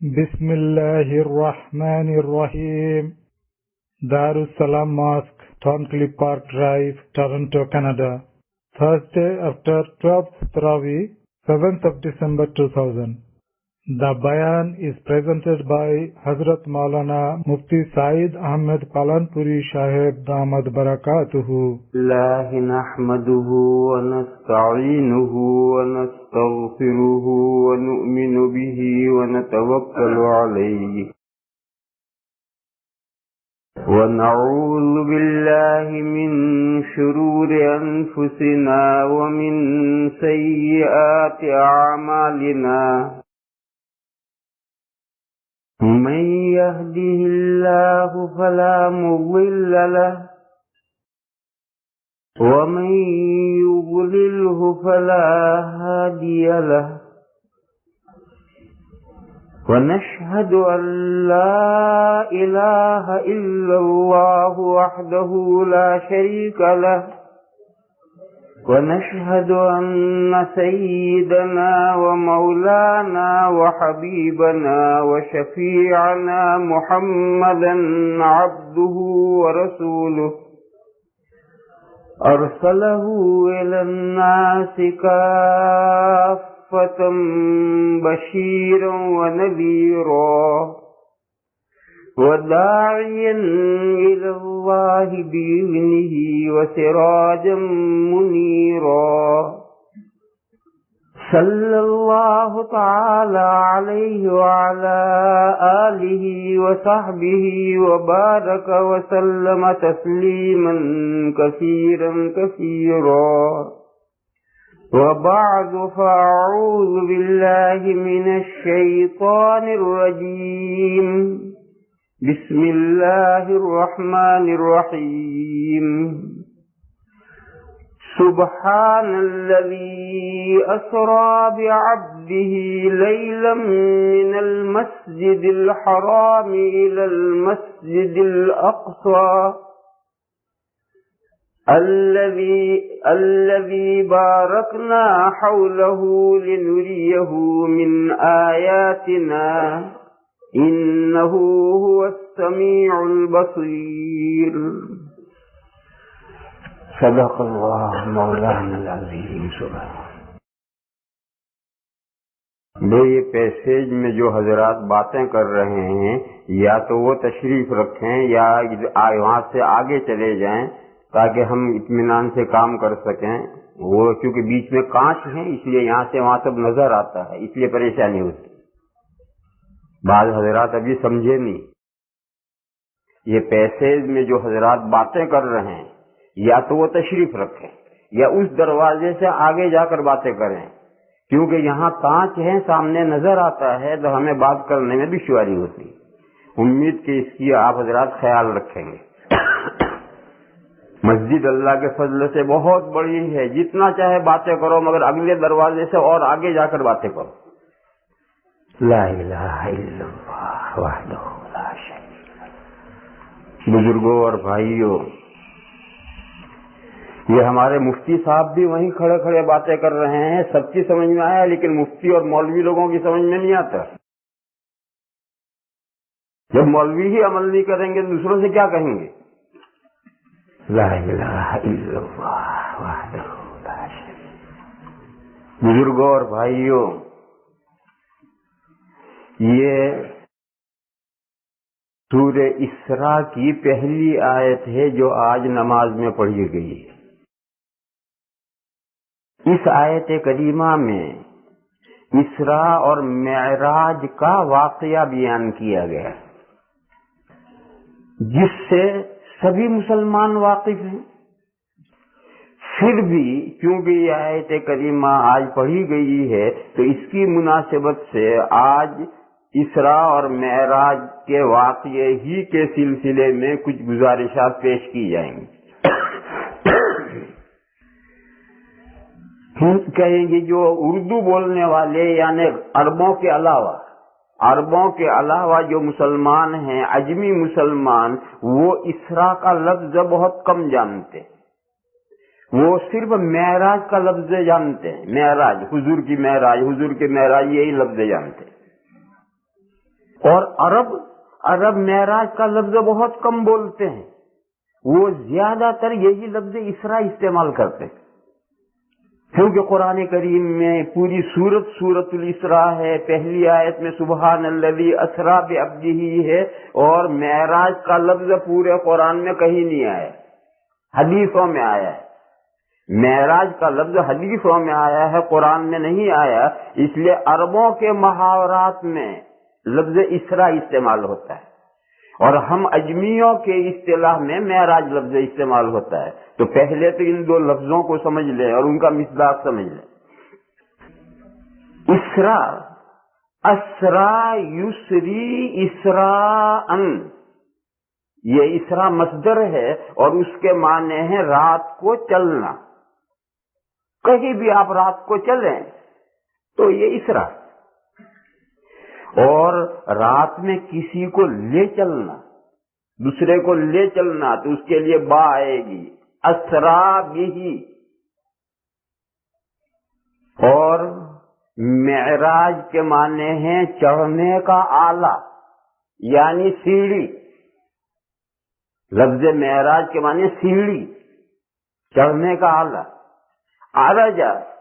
بسم الله الرحمن الرحيم. Darussalam Mosque, Thorncliffe Park Drive, Toronto, Canada. Thursday after 12th Tarawih, 7th of December 2000. The Bayan is presented by Hazrat Maulana Mufti Saeed Ahmed Palanpuri Sahib Damad Barakatuhu. الله نحمده ونستعينه ونستغفره ونؤمن به ونتوكل عليه ونعوذ بالله من شرور أنفسنا ومن سيئات أعمالنا من يهده الله فلا مضل له ومن يضلله فلا هادي له ونشهد أن لا إله إلا الله وحده لا شريك له ونشهد أن سيدنا ومولانا وحبيبنا وشفيعنا محمدا عبده ورسوله أرسله إلى الناس كافة بشيرا ونذيرا وداعيا إلى الله بإذنه وسراجا منيرا صلى الله تعالى عليه وعلى آله وصحبه وبارك وسلم تسليما كثيرا كثيرا وبعد فأعوذ بالله من الشيطان الرجيم بسم الله الرحمن الرحيم سبحان الذي أسرى بعبده ليلا من المسجد الحرام إلى المسجد الأقصى الذي باركنا حوله لنريه من آياتنا إنه هو السميع البصير صدق اللہ مولانا العظیم سبحان. یہ پیسیج میں جو حضرات باتیں کر رہے ہیں یا تو وہ تشریف رکھیں یا وہاں سے آگے چلے جائیں تاکہ ہم اطمینان سے کام کر سکیں. وہ کیونکہ بیچ میں کانچ ہیں اس لیے یہاں سے وہاں سب نظر آتا ہے، اس لیے پریشانی ہوتی. بعض حضرات ابھی سمجھے نہیں. یہ پیسیج میں جو حضرات باتیں کر رہے ہیں یا تو وہ تشریف رکھیں یا اس دروازے سے آگے جا کر باتیں کریں، کیونکہ یہاں کانچ ہیں سامنے نظر آتا ہے تو ہمیں بات کرنے میں دشواری ہوتی. امید کہ اس کی آپ حضرات خیال رکھیں گے. مسجد اللہ کے فضل سے بہت بڑی ہے، جتنا چاہے باتیں کرو مگر اگلے دروازے سے اور آگے جا کر باتیں کرو. لا الہ الا اللہ وحدہ لا شریک لہ. بزرگوں اور بھائیوں، یہ ہمارے مفتی صاحب بھی وہیں کھڑے کھڑے باتیں کر رہے ہیں. سب کی سمجھ میں آیا لیکن مفتی اور مولوی لوگوں کی سمجھ میں نہیں آتا. جب مولوی ہی عمل نہیں کریں گے دوسروں سے کیا کہیں گے؟ لا الہ الا اللہ وحدہ لا شریک لہ. بزرگوں اور بھائیوں، یہ سورہ اسراء کی پہلی آیت ہے جو آج نماز میں پڑھی گئی ہے. اس آیت کریمہ میں اسراء اور معراج کا واقعہ بیان کیا گیا جس سے سبھی مسلمان واقف ہیں. پھر بھی کیونکہ یہ آیت کریمہ آج پڑھی گئی ہے تو اس کی مناسبت سے آج اسراء اور معراج کے واقعے ہی کے سلسلے میں کچھ گزارشات پیش کی جائیں گی. کہیں گے جو اردو بولنے والے یعنی عربوں کے علاوہ جو مسلمان ہیں، عجمی مسلمان، وہ اسراء کا لفظ بہت کم جانتے ہیں. وہ صرف معراج کا لفظ جانتے ہیں، معراج، حضور کی معراج، حضور کے معراج، یہی لفظ جانتے ہیں. اور عرب معراج کا لفظ بہت کم بولتے ہیں، وہ زیادہ تر یہی لفظ اسراء استعمال کرتے ہیں، کیونکہ قرآن کریم میں پوری سورۃ الاسراء ہے، پہلی آیت میں سبحان الذی اسریٰ بعبدہ ہے، اور معراج کا لفظ پورے قرآن میں کہیں نہیں آیا، حدیثوں میں آیا ہے۔ معراج کا لفظ حدیثوں میں آیا ہے، قرآن میں نہیں آیا، اس لیے عربوں کے محاورات میں لفظ اسراء استعمال ہوتا ہے، اور ہم اجمیوں کے اصطلاح میں معراج لفظ استعمال ہوتا ہے۔ تو پہلے تو ان دو لفظوں کو سمجھ لیں اور ان کا مصداق سمجھ لیں۔ اسراء، اسراء یسری اسراء، یہ اسراء مصدر ہے اور اس کے معنی ہیں رات کو چلنا، کہیں بھی آپ رات کو چلیں تو یہ اسراء، اور رات میں کسی کو لے چلنا، دوسرے کو لے چلنا، تو اس کے لیے با آئے گی، اسریٰ بہ۔ اور معراج کے معنی ہیں چڑھنے کا آلہ، یعنی سیڑھی، لفظ معراج کے معنی سیڑھی، چڑھنے کا آلہ۔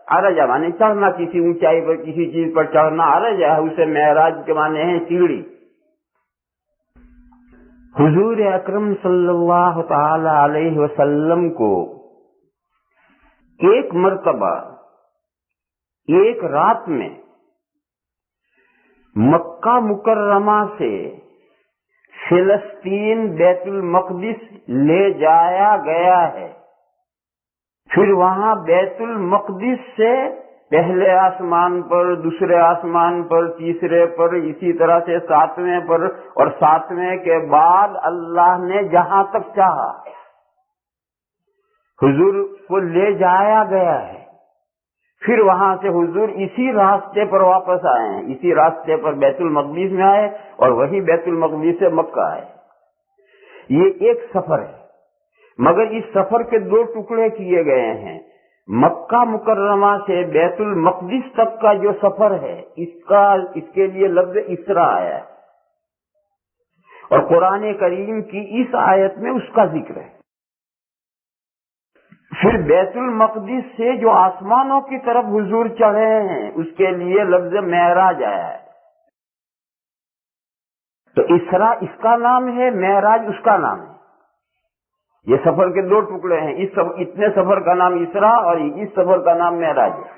عرجہ معنی چڑھنا، کسی اونچائی پر کسی چیز پر چڑھنا عرجہ ہے، اسے معراج کے معنی ہیں سیڑھی۔ حضور اکرم صلی اللہ تعالی علیہ وسلم کو ایک مرتبہ ایک رات میں مکہ مکرمہ سے فلسطین بیت المقدس لے جایا گیا ہے، پھر وہاں بیت المقدس سے پہلے آسمان پر، دوسرے آسمان پر، تیسرے پر، اسی طرح سے ساتویں پر، اور ساتویں کے بعد اللہ نے جہاں تک چاہا حضور کو لے جایا گیا ہے۔ پھر وہاں سے حضور اسی راستے پر واپس آئے ہیں، اسی راستے پر بیت المقدس میں آئے اور وہی بیت المقدس سے مکہ آئے۔ یہ ایک سفر ہے، مگر اس سفر کے دو ٹکڑے کیے گئے ہیں۔ مکہ مکرمہ سے بیت المقدس تک کا جو سفر ہے، اس کے لیے لفظ اسراء آیا ہے، اور قرآن کریم کی اس آیت میں اس کا ذکر ہے۔ پھر بیت المقدس سے جو آسمانوں کی طرف حضور چڑھے ہیں، اس کے لیے لفظ معراج آیا ہے۔ تو اسراء اس کا نام ہے، معراج اس کا نام ہے۔ یہ سفر کے دو ٹکڑے ہیں، اتنے سفر کا نام اسراء اور اس سفر کا نام معراج ہے۔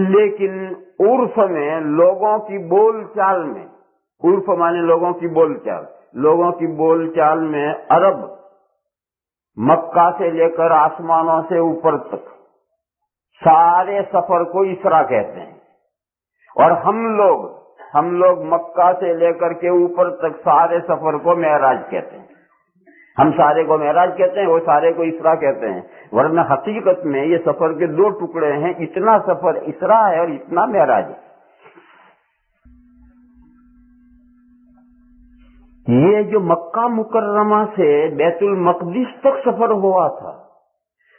لیکن عرف میں، لوگوں کی بول چال میں، عرف مانے لوگوں کی بول چال، لوگوں کی بول چال میں عرب مکہ سے لے کر آسمانوں سے اوپر تک سارے سفر کو اسراء کہتے ہیں، اور ہم لوگ مکہ سے لے کر کے اوپر تک سارے سفر کو معراج کہتے ہیں۔ ہم سارے کو معراج کہتے ہیں، وہ سارے کو اسراء کہتے ہیں، ورنہ حقیقت میں یہ سفر کے دو ٹکڑے ہیں، اتنا سفر اسراء ہے اور اتنا معراج ہے۔ یہ جو مکہ مکرمہ سے بیت المقدس تک سفر ہوا تھا،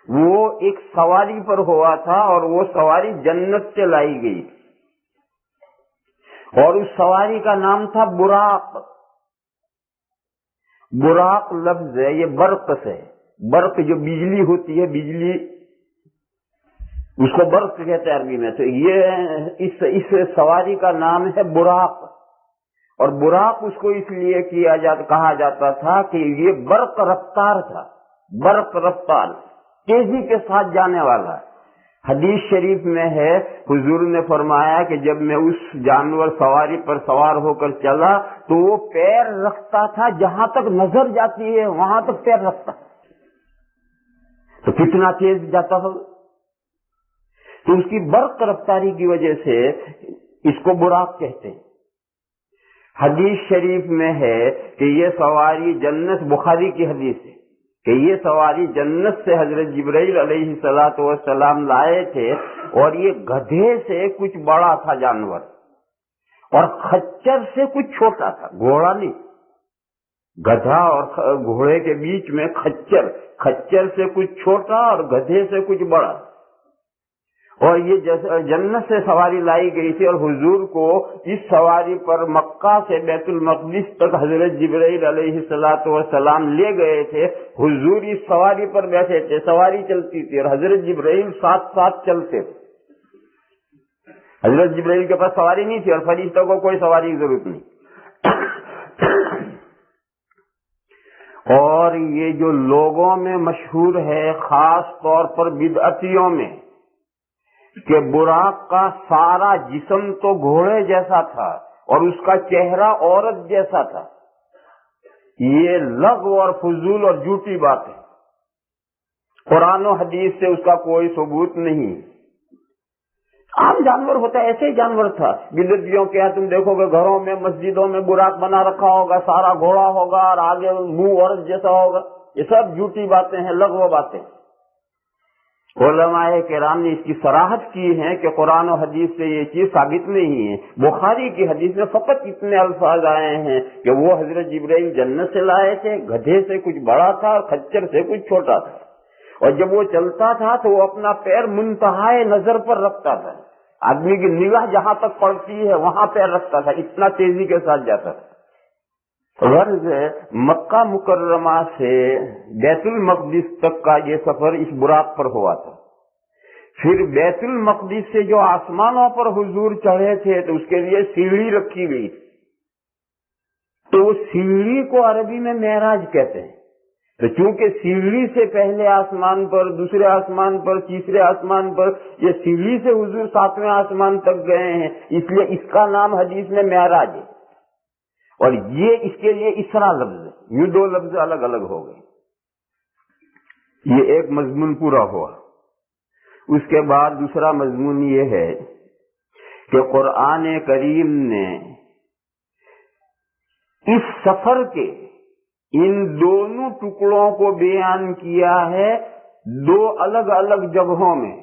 وہ ایک سواری پر ہوا تھا، اور وہ سواری جنت سے لائی گئی، اور اس سواری کا نام تھا براق۔ براق لفظ ہے، یہ برق سے، برق جو بجلی ہوتی ہے، بجلی اس کو برق کہتے ہیں عربی میں، تو یہ اس سواری کا نام ہے براق۔ اور براق اس کو اس لیے کہا جاتا تھا کہ یہ برق رفتار تھا، برق رفتار، تیزی کے ساتھ جانے والا۔ حدیث شریف میں ہے، حضور نے فرمایا کہ جب میں اس جانور سواری پر سوار ہو کر چلا تو وہ پیر رکھتا تھا، جہاں تک نظر جاتی ہے وہاں تک پیر رکھتا، تو کتنا تیز جاتا ہو۔ تو اس کی برق رفتاری کی وجہ سے اس کو براق کہتے ہیں۔ حدیث شریف میں ہے کہ یہ سواری جنت، بخاری کی حدیث ہے کہ یہ سواری جنت سے حضرت جبرائیل علیہ الصلوۃ والسلام لائے تھے، اور یہ گدھے سے کچھ بڑا تھا جانور، اور خچر سے کچھ چھوٹا تھا، گھوڑا نہیں، گدھا اور گھوڑے کے بیچ میں خچر سے کچھ چھوٹا اور گدھے سے کچھ بڑا، اور یہ جیسے جنت سے سواری لائی گئی تھی اور حضور کو اس سواری پر مکہ سے بیت المقدس تک حضرت جبرائیل علیہ الصلوۃ والسلام لے گئے تھے. حضور اس سواری پر بیٹھے تھے, سواری چلتی تھی اور حضرت جبرائیل ساتھ ساتھ چلتے تھے. حضرت جبرائیل کے پاس سواری نہیں تھی اور فرشتوں کو کوئی سواری کی ضرورت نہیں. اور یہ جو لوگوں میں مشہور ہے خاص طور پر بدعتیوں میں کہ براق کا سارا جسم تو گھوڑے جیسا تھا اور اس کا چہرہ عورت جیسا تھا, یہ لغو اور فضول اور جھوٹی بات ہے. قرآن و حدیث سے اس کا کوئی ثبوت نہیں. عام جانور ہوتا ہے, ایسے ہی جانور تھا. بدعتیوں کے یہاں تم دیکھو گے گھروں میں مسجدوں میں براق بنا رکھا ہوگا, سارا گھوڑا ہوگا اور آگے منہ عورت جیسا ہوگا. یہ سب جھوٹی باتیں ہیں, لغو باتیں. علماء کرام نے اس کی صراحت کی ہے کہ قرآن و حدیث سے یہ چیز ثابت نہیں ہے. بخاری کی حدیث میں فقط اتنے الفاظ آئے ہیں کہ وہ حضرت جبرائیل جنت سے لائے تھے, گدھے سے کچھ بڑا تھا اور خچر سے کچھ چھوٹا تھا, اور جب وہ چلتا تھا تو وہ اپنا پیر منتہائے نظر پر رکھتا تھا. آدمی کی نگاہ جہاں تک پڑتی ہے وہاں پیر رکھتا تھا, اتنا تیزی کے ساتھ جاتا تھا. غرض مکہ مکرمہ سے بیت المقدس تک کا یہ سفر اس براق پر ہوا تھا. پھر بیت المقدس سے جو آسمانوں پر حضور چڑھے تھے تو اس کے لیے سیڑھی رکھی گئی تھی, تو وہ سیڑھی کو عربی میں معراج کہتے ہیں. تو چونکہ سیڑھی سے پہلے آسمان پر, دوسرے آسمان پر, تیسرے آسمان پر, یہ سیڑھی سے حضور 7ویں آسمان تک گئے ہیں, اس لیے اس کا نام حدیث میں معراج ہے. اور یہ اس کے لیے اسرا لفظ ہے. یہ دو لفظ الگ الگ ہو گئے. یہ ایک مضمون پورا ہوا. اس کے بعد دوسرا مضمون یہ ہے کہ قرآن کریم نے اس سفر کے ان دونوں ٹکڑوں کو بیان کیا ہے دو الگ الگ جگہوں میں,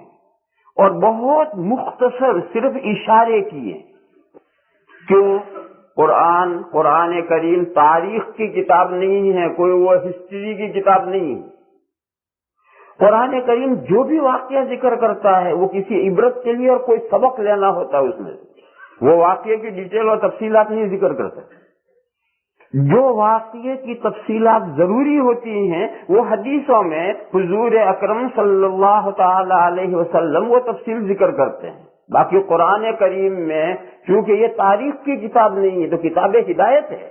اور بہت مختصر صرف اشارے کیے. کیوں؟ قرآن کریم تاریخ کی کتاب نہیں ہے, کوئی وہ ہسٹری کی کتاب نہیں. قرآن کریم جو بھی واقعہ ذکر کرتا ہے وہ کسی عبرت کے لیے اور کوئی سبق لینا ہوتا ہے اس میں. وہ واقعے کی ڈیٹیل اور تفصیلات نہیں ذکر کرتا. جو واقعے کی تفصیلات ضروری ہوتی ہیں وہ حدیثوں میں حضور اکرم صلی اللہ تعالی علیہ وسلم وہ تفصیل ذکر کرتے ہیں. باقی قرآن کریم میں چونکہ یہ تاریخ کی کتاب نہیں ہے تو کتاب ہدایت ہے.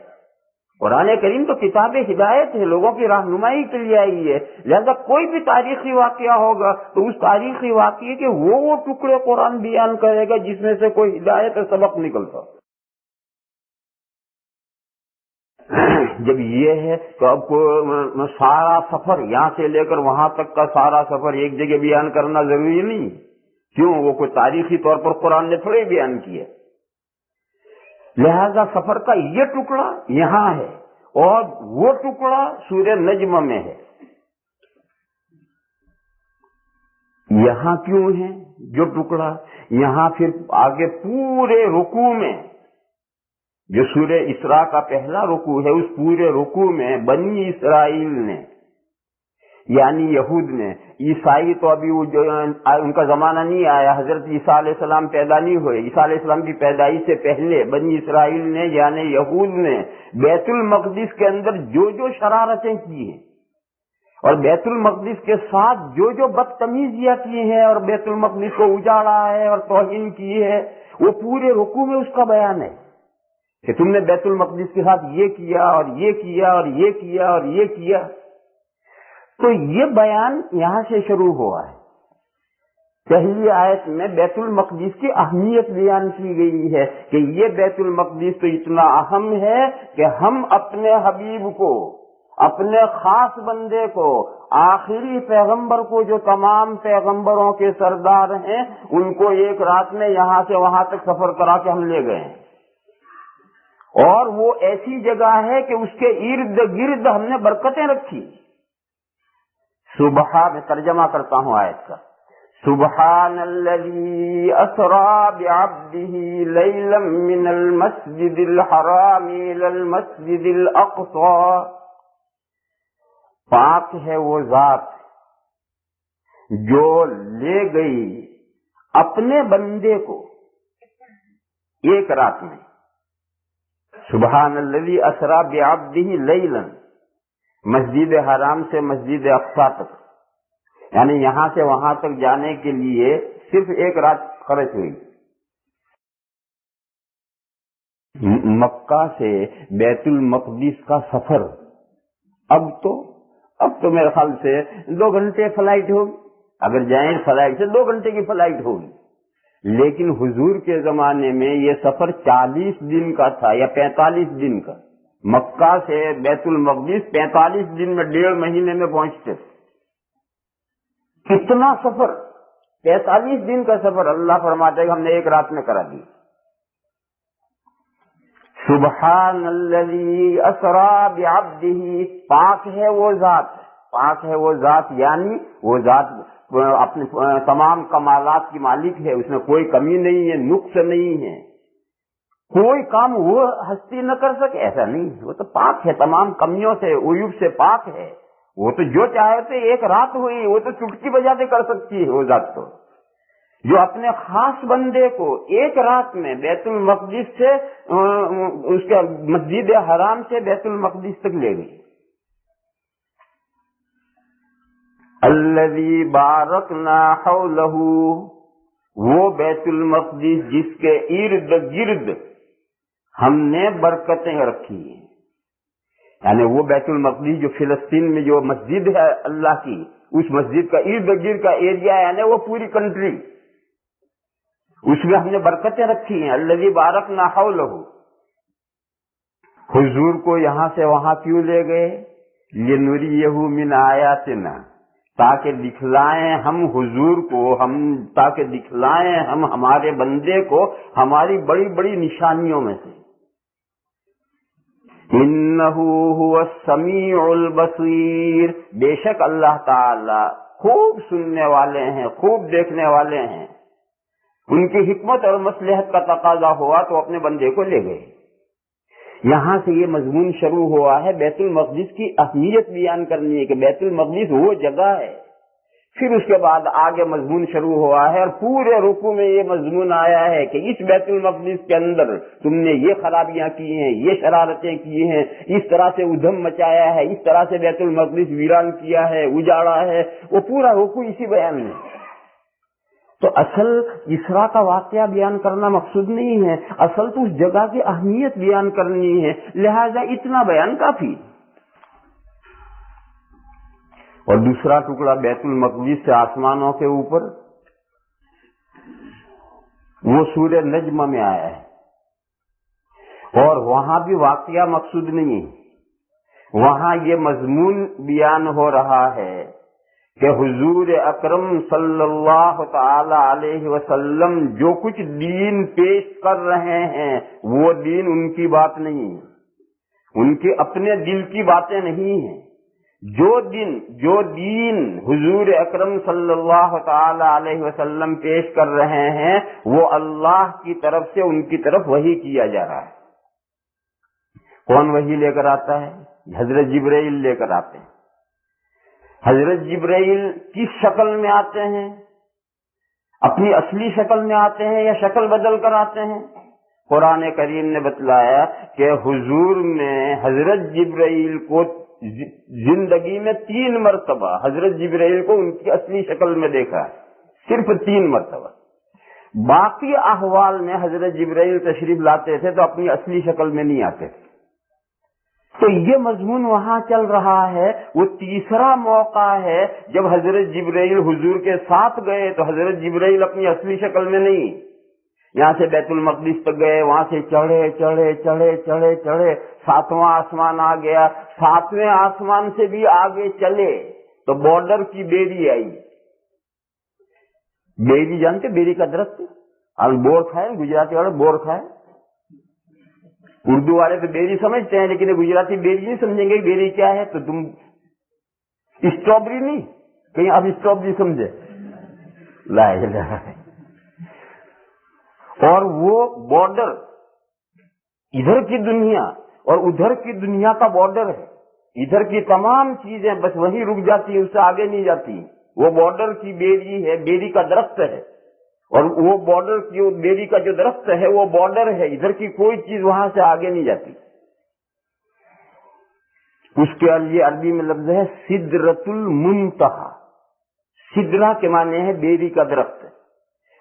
قرآن کریم تو کتاب ہدایت ہے, لوگوں کی رہنمائی کے لیے آئی ہے. لہذا کوئی بھی تاریخی واقعہ ہوگا تو اس تاریخی واقعے کے وہ ٹکڑے قرآن بیان کرے گا جس میں سے کوئی ہدایت اور سبق نکلتا. جب یہ ہے تو اب سارا سفر یہاں سے لے کر وہاں تک کا سارا سفر ایک جگہ بیان کرنا ضروری نہیں. کیوں؟ وہ کوئی تاریخی طور پر قرآن نے تھوڑے بیان کیا. لہذا سفر کا یہ ٹکڑا یہاں ہے اور وہ ٹکڑا سورہ نجم میں ہے. یہاں کیوں ہے جو ٹکڑا؟ یہاں پھر آگے پورے رکوع میں جو سورہ اسراء کا پہلا رکوع ہے اس پورے رکوع میں بنی اسرائیل نے یعنی یہود نے, عیسائی تو ابھی وہ جو ان کا زمانہ نہیں آیا, حضرت عیسیٰ علیہ السلام پیدا نہیں ہوئے. عیسیٰ علیہ السلام کی پیدائش سے پہلے بنی اسرائیل نے یعنی یہود نے بیت المقدس کے اندر جو جو شرارتیں کی ہیں اور بیت المقدس کے ساتھ جو جو بدتمیزیاں کی ہیں اور بیت المقدس کو اجاڑا ہے اور توہین کی ہے, وہ پورے رکوع میں اس کا بیان ہے کہ تم نے بیت المقدس کے ساتھ یہ کیا اور یہ کیا اور یہ کیا اور یہ کیا. تو یہ بیان یہاں سے شروع ہوا ہے. پہلی آیت میں بیت المقدس کی اہمیت بیان کی گئی ہے کہ یہ بیت المقدس تو اتنا اہم ہے کہ ہم اپنے حبیب کو, اپنے خاص بندے کو, آخری پیغمبر کو جو تمام پیغمبروں کے سردار ہیں ان کو ایک رات میں یہاں سے وہاں تک سفر کرا کے ہم لے گئے ہیں. اور وہ ایسی جگہ ہے کہ اس کے ارد گرد ہم نے برکتیں رکھی. صبح میں ترجمہ کرتا ہوں آیت کا. سبحان الذی اسری بعبدہ لیلا من المسجد الحرام الی المسجد الاقصی. پاک ہے وہ ذات جو لے گئی اپنے بندے کو ایک رات میں، سبحان الذی اسری بعبدہ لیلا، مسجد حرام سے مسجد اقصی تک، یعنی یہاں سے وہاں تک جانے کے لیے صرف ایک رات خرچ ہوئی۔ مکہ سے بیت المقدس کا سفر اب تو میرے خیال سے 2 گھنٹے فلائٹ ہوگی، اگر جائیں فلائٹ سے 2 گھنٹے کی فلائٹ ہوگی، لیکن حضور کے زمانے میں یہ سفر 40 دن کا تھا یا 45 دن کا۔ مکہ سے بیت المقدس 45 دن میں، 1.5 مہینے میں پہنچتے تھے۔ کتنا سفر، 45 دن کا سفر اللہ فرماتے ہیں کہ ہم نے ایک رات میں کرا دیا۔ سبحان الذی اسری بعبدہ، پاک ہے وہ ذات، پاک ہے وہ ذات، یعنی وہ ذات اپنے تمام کمالات کی مالک ہے، اس میں کوئی کمی نہیں ہے، نقص نہیں ہے، کوئی کام وہ ہستی نہ کر سکے، ایسا نہیں، وہ تو پاک ہے، تمام کمیوں سے عیوب سے پاک ہے۔ وہ تو جو چاہے تو ایک رات ہوئی، وہ تو چٹکی بجاتے کر سکتی ہے وہ ذات، تو جو اپنے خاص بندے کو ایک رات میں بیت المقدس سے اس کا مسجد حرام سے بیت المقدس تک لے گئی۔ الذی بارکنا حولہ، وہ بیت المقدس جس کے ارد گرد ہم نے برکتیں رکھی ہیں، یعنی وہ بیت المقدس جو فلسطین میں جو مسجد ہے اللہ کی، اس مسجد کا ارد گرد کا ایریا، یعنی وہ پوری کنٹری، اس میں ہم نے برکتیں رکھی ہیں۔ الذی بارکنا حولہ، حضور کو یہاں سے وہاں کیوں لے گئے؟ لنریہ من آیاتنا، تاکہ دکھلائیں ہم حضور کو، تاکہ دکھلائیں ہم ہمارے بندے کو ہماری بڑی بڑی نشانیوں میں سے۔ انہ هو السمیع البصیر، بے شک اللہ تعالی خوب سننے والے ہیں، خوب دیکھنے والے ہیں۔ ان کی حکمت اور مصلحت کا تقاضا ہوا تو اپنے بندے کو لے گئے۔ یہاں سے یہ مضمون شروع ہوا ہے بیت المقدس کی اہمیت بیان کرنی ہے کہ بیت المقدس وہ جگہ ہے۔ پھر اس کے بعد آگے مضمون شروع ہوا ہے، اور پورے رکوع میں یہ مضمون آیا ہے کہ اس بیت المقدس کے اندر تم نے یہ خرابیاں کی ہیں، یہ شرارتیں کی ہیں، اس طرح سے ادھم مچایا ہے، اس طرح سے بیت المقدس ویران کیا ہے، اجاڑا ہے، وہ پورا رکوع اسی بیان میں۔ تو اصل اسراء کا واقعہ بیان کرنا مقصود نہیں ہے، اصل تو اس جگہ کی اہمیت بیان کرنی ہے، لہذا اتنا بیان کافی۔ اور دوسرا ٹکڑا بیت المقدس سے آسمانوں کے اوپر، وہ سورہ نجم میں آیا ہے، اور وہاں بھی واقعہ مقصود نہیں ہے، وہاں یہ مضمون بیان ہو رہا ہے کہ حضور اکرم صلی اللہ تعالی علیہ وسلم جو کچھ دین پیش کر رہے ہیں وہ دین ان کی بات نہیں ہے، ان کے اپنے دل کی باتیں نہیں ہیں۔ جو دین حضور اکرم صلی اللہ تعالی علیہ وسلم پیش کر رہے ہیں وہ اللہ کی طرف سے ان کی طرف وحی کیا جا رہا ہے۔ کون وحی لے کر آتا ہے؟ حضرت جبرائیل لے کر آتے ہیں۔ حضرت جبرائیل کس شکل میں آتے ہیں؟ اپنی اصلی شکل میں آتے ہیں یا شکل بدل کر آتے ہیں؟ قرآن کریم نے بتلایا کہ حضور نے حضرت جبرائیل کو زندگی میں 3 مرتبہ حضرت جبرائیل کو ان کی اصلی شکل میں دیکھا ہے، صرف 3 مرتبہ۔ باقی احوال میں حضرت جبرائیل تشریف لاتے تھے تو اپنی اصلی شکل میں نہیں آتے تھے۔ تو یہ مضمون وہاں چل رہا ہے۔ وہ تیسرا موقع ہے جب حضرت جبرائیل حضور کے ساتھ گئے تو حضرت جبرائیل اپنی اصلی شکل میں نہیں، یہاں سے بیت المقدس تک گئے، وہاں سے چڑھے چڑھے چڑھے چڑھے چڑھے 7واں آسمان آ گیا، 7ویں آسمان سے بھی آگے چلے تو بارڈر کی بیری آئی۔ بیری جانتے؟ بیری کا درخت، بور کھائے گجراتی والے، بور کھائے، اردو والے تو بیری سمجھتے ہیں لیکن گجراتی بیری نہیں سمجھیں گے بیری کیا ہے۔ تو تم اسٹرابری نہیں، کہیں آپ اسٹرابری سمجھے، لا الہ۔ اور وہ بارڈر ادھر کی دنیا اور ادھر کی دنیا کا بارڈر ہے، ادھر کی تمام چیزیں بس وہیں رک جاتی ہیں، اس سے آگے نہیں جاتی۔ وہ بارڈر کی بیری ہے، بیری کا درخت ہے، اور وہ بارڈر کی وہ بیری کا جو درخت ہے وہ بارڈر ہے، ادھر کی کوئی چیز وہاں سے آگے نہیں جاتی. اس کے لیے عربی میں لفظ ہے سدرۃ المنتہا. سدرہ کے معنی ہے بیری کا درخت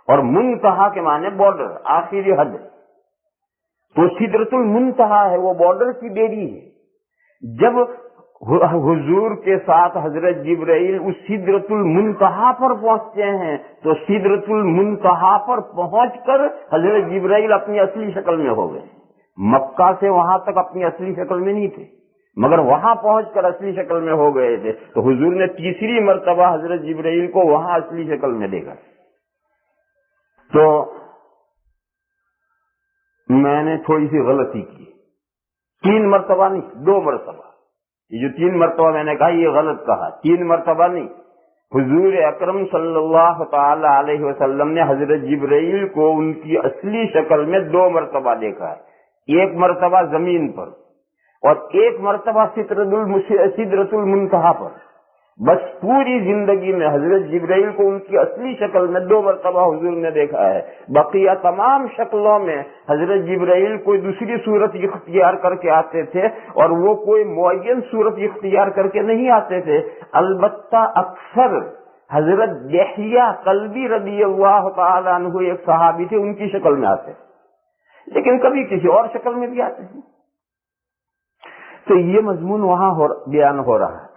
اور منتہا کے معنی بارڈر، آخری حد. تو سدرۃ المنتہا ہے، وہ بارڈر کی بیری ہے. جب حضور کے ساتھ حضرت جبرائیل اس سدرۃ المنتہا پر پہنچتے ہیں تو سدرۃ المنتہا پر پہنچ کر حضرت جبرائیل اپنی اصلی شکل میں ہو گئے. مکہ سے وہاں تک اپنی اصلی شکل میں نہیں تھے، مگر وہاں پہنچ کر اصلی شکل میں ہو گئے تھے. تو حضور نے تیسری مرتبہ حضرت جبرائیل کو وہاں اصلی شکل میں دیکھا. تو میں نے تھوڑی سی غلطی کی، 3 مرتبہ نہیں 2 مرتبہ. یہ جو 3 مرتبہ میں نے کہا یہ غلط کہا، 3 مرتبہ نہیں. حضور اکرم صلی اللہ تعالی علیہ وسلم نے حضرت جبرائیل کو ان کی اصلی شکل میں 2 مرتبہ دیکھا ہے. 1 مرتبہ زمین پر اور 1 مرتبہ سدرۃ المنتہا پر. بس پوری زندگی میں حضرت جبرائیل کو ان کی اصلی شکل میں 2 مرتبہ حضور نے دیکھا ہے. بقیہ تمام شکلوں میں حضرت جبرائیل کوئی دوسری صورت اختیار کر کے آتے تھے اور وہ کوئی معین صورت اختیار کر کے نہیں آتے تھے. البتہ اکثر حضرت یحییٰ کلبی رضی اللہ تعالی عنہ ایک صحابی تھے، ان کی شکل میں آتے، لیکن کبھی کسی اور شکل میں بھی آتے ہیں. تو یہ مضمون وہاں بیان ہو رہا ہے.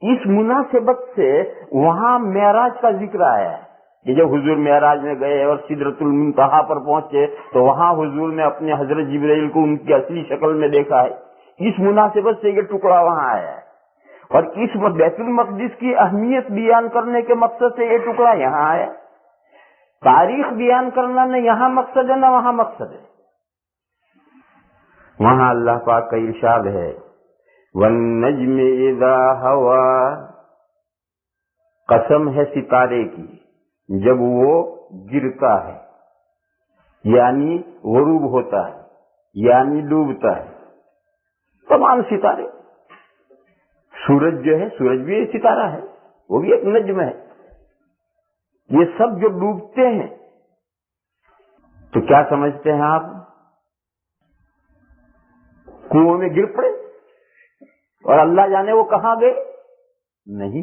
اس مناسبت سے وہاں معراج کا ذکر آیا ہے کہ جب حضور معراج میں گئے اور سدرۃ المنتہا پر پہنچے تو وہاں حضور نے اپنے حضرت جبرائیل کو ان کی اصلی شکل میں دیکھا ہے. اس مناسبت سے یہ ٹکڑا وہاں آیا ہے اور اس بیت المقدس کی اہمیت بیان کرنے کے مقصد سے یہ ٹکڑا یہاں آیا. تاریخ بیان کرنا نہ یہاں مقصد ہے نہ وہاں مقصد ہے. وہاں اللہ پاک کا ارشاد ہے وَالنَّجْمِ إِذَا هَوَى، قسم ہے ستارے کی جب وہ گرتا ہے، یعنی غروب ہوتا ہے، یعنی ڈوبتا ہے. تمام ستارے، سورج جو ہے، سورج بھی ایک ستارہ ہے، وہ بھی ایک نجم ہے. یہ سب جو ڈوبتے ہیں تو کیا سمجھتے ہیں آپ؟ کنویں میں گر پڑے اور اللہ جانے وہ کہاں گئے؟ نہیں.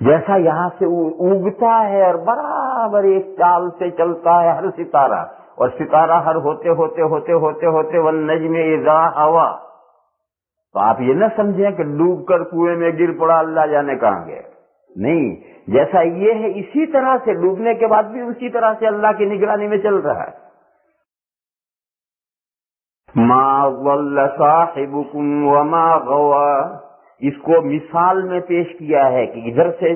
جیسا یہاں سے اگتا ہے اور برابر ایک چال سے چلتا ہے ہر ستارہ، اور ستارہ ہر ہوتے ہوتے ہوتے ہوتے ہوتے والنجم اذا ہوا، تو آپ یہ نہ سمجھیں کہ ڈوب کر کنویں میں گر پڑا اللہ جانے کہاں گئے. نہیں، جیسا یہ ہے اسی طرح سے ڈوبنے کے بعد بھی اسی طرح سے اللہ کی نگرانی میں چل رہا ہے. ما ضل صاحبكم وما غوا، اس کو مثال میں پیش کیا ہے کہ ادھر سے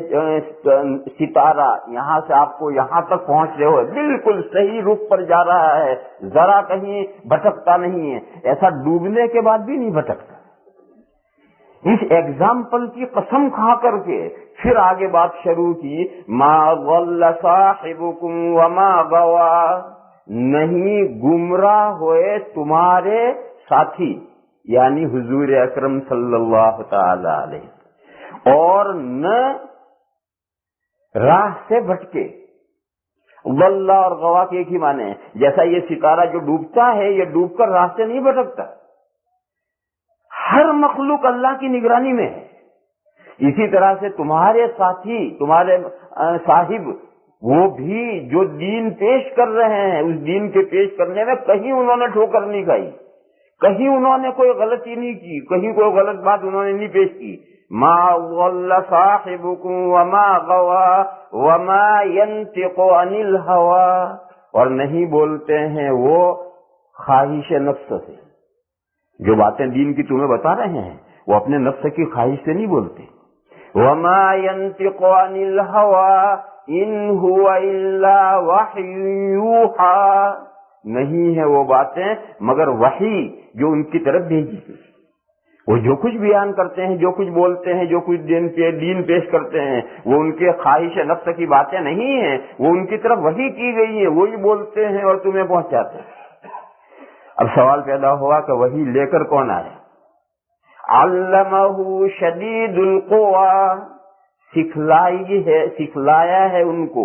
ستارہ یہاں سے آپ کو یہاں تک پہنچ رہے ہو، بالکل صحیح رخ پر جا رہا ہے، ذرا کہیں بھٹکتا نہیں ہے. ایسا ڈوبنے کے بعد بھی نہیں بھٹکتا. اس ایگزامپل کی قسم کھا کر کے پھر آگے بات شروع کی ما ضل صاحبكم وما غوا، نہیں گمراہ ہوئے تمہارے ساتھی یعنی حضور اکرم صلی اللہ تعالی علیہ، اور نہ راہ سے بھٹکے. ضل اور غوا کے ایک ہی معنی ہے. جیسا یہ ستارہ جو ڈوبتا ہے یہ ڈوب کر راہ سے نہیں بھٹکتا، ہر مخلوق اللہ کی نگرانی میں ہے. اسی طرح سے تمہارے ساتھی، تمہارے صاحب، وہ بھی جو دین پیش کر رہے ہیں اس دین کے پیش کرنے میں کہیں انہوں نے ٹھوکر نہیں کھائی، کہیں انہوں نے کوئی غلطی نہیں کی، کہیں کوئی غلط بات انہوں نے نہیں پیش کی. ما ضل صاحبكم وما غوا وما ينطق عن الهوى، اور نہیں بولتے ہیں وہ خواہش نفس سے. جو باتیں دین کی تمہیں بتا رہے ہیں وہ اپنے نفس کی خواہش سے نہیں بولتے. وما ينطق عن الهوى ان هو الا وحی یوحی، نہیں ہے وہ باتیں مگر وحی جو ان کی طرف بھیجی گئی. وہ جو کچھ بیان کرتے ہیں، جو کچھ بولتے ہیں، جو کچھ دین پیش کرتے ہیں، وہ ان کے خواہش نفس کی باتیں نہیں ہیں، وہ ان کی طرف وحی کی گئی ہیں، وہی بولتے ہیں اور تمہیں پہنچاتے ہیں. اب سوال پیدا ہوا کہ وحی لے کر کون آئے؟ علمہ شدید القوی، سکھلایا ہے ان کو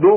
2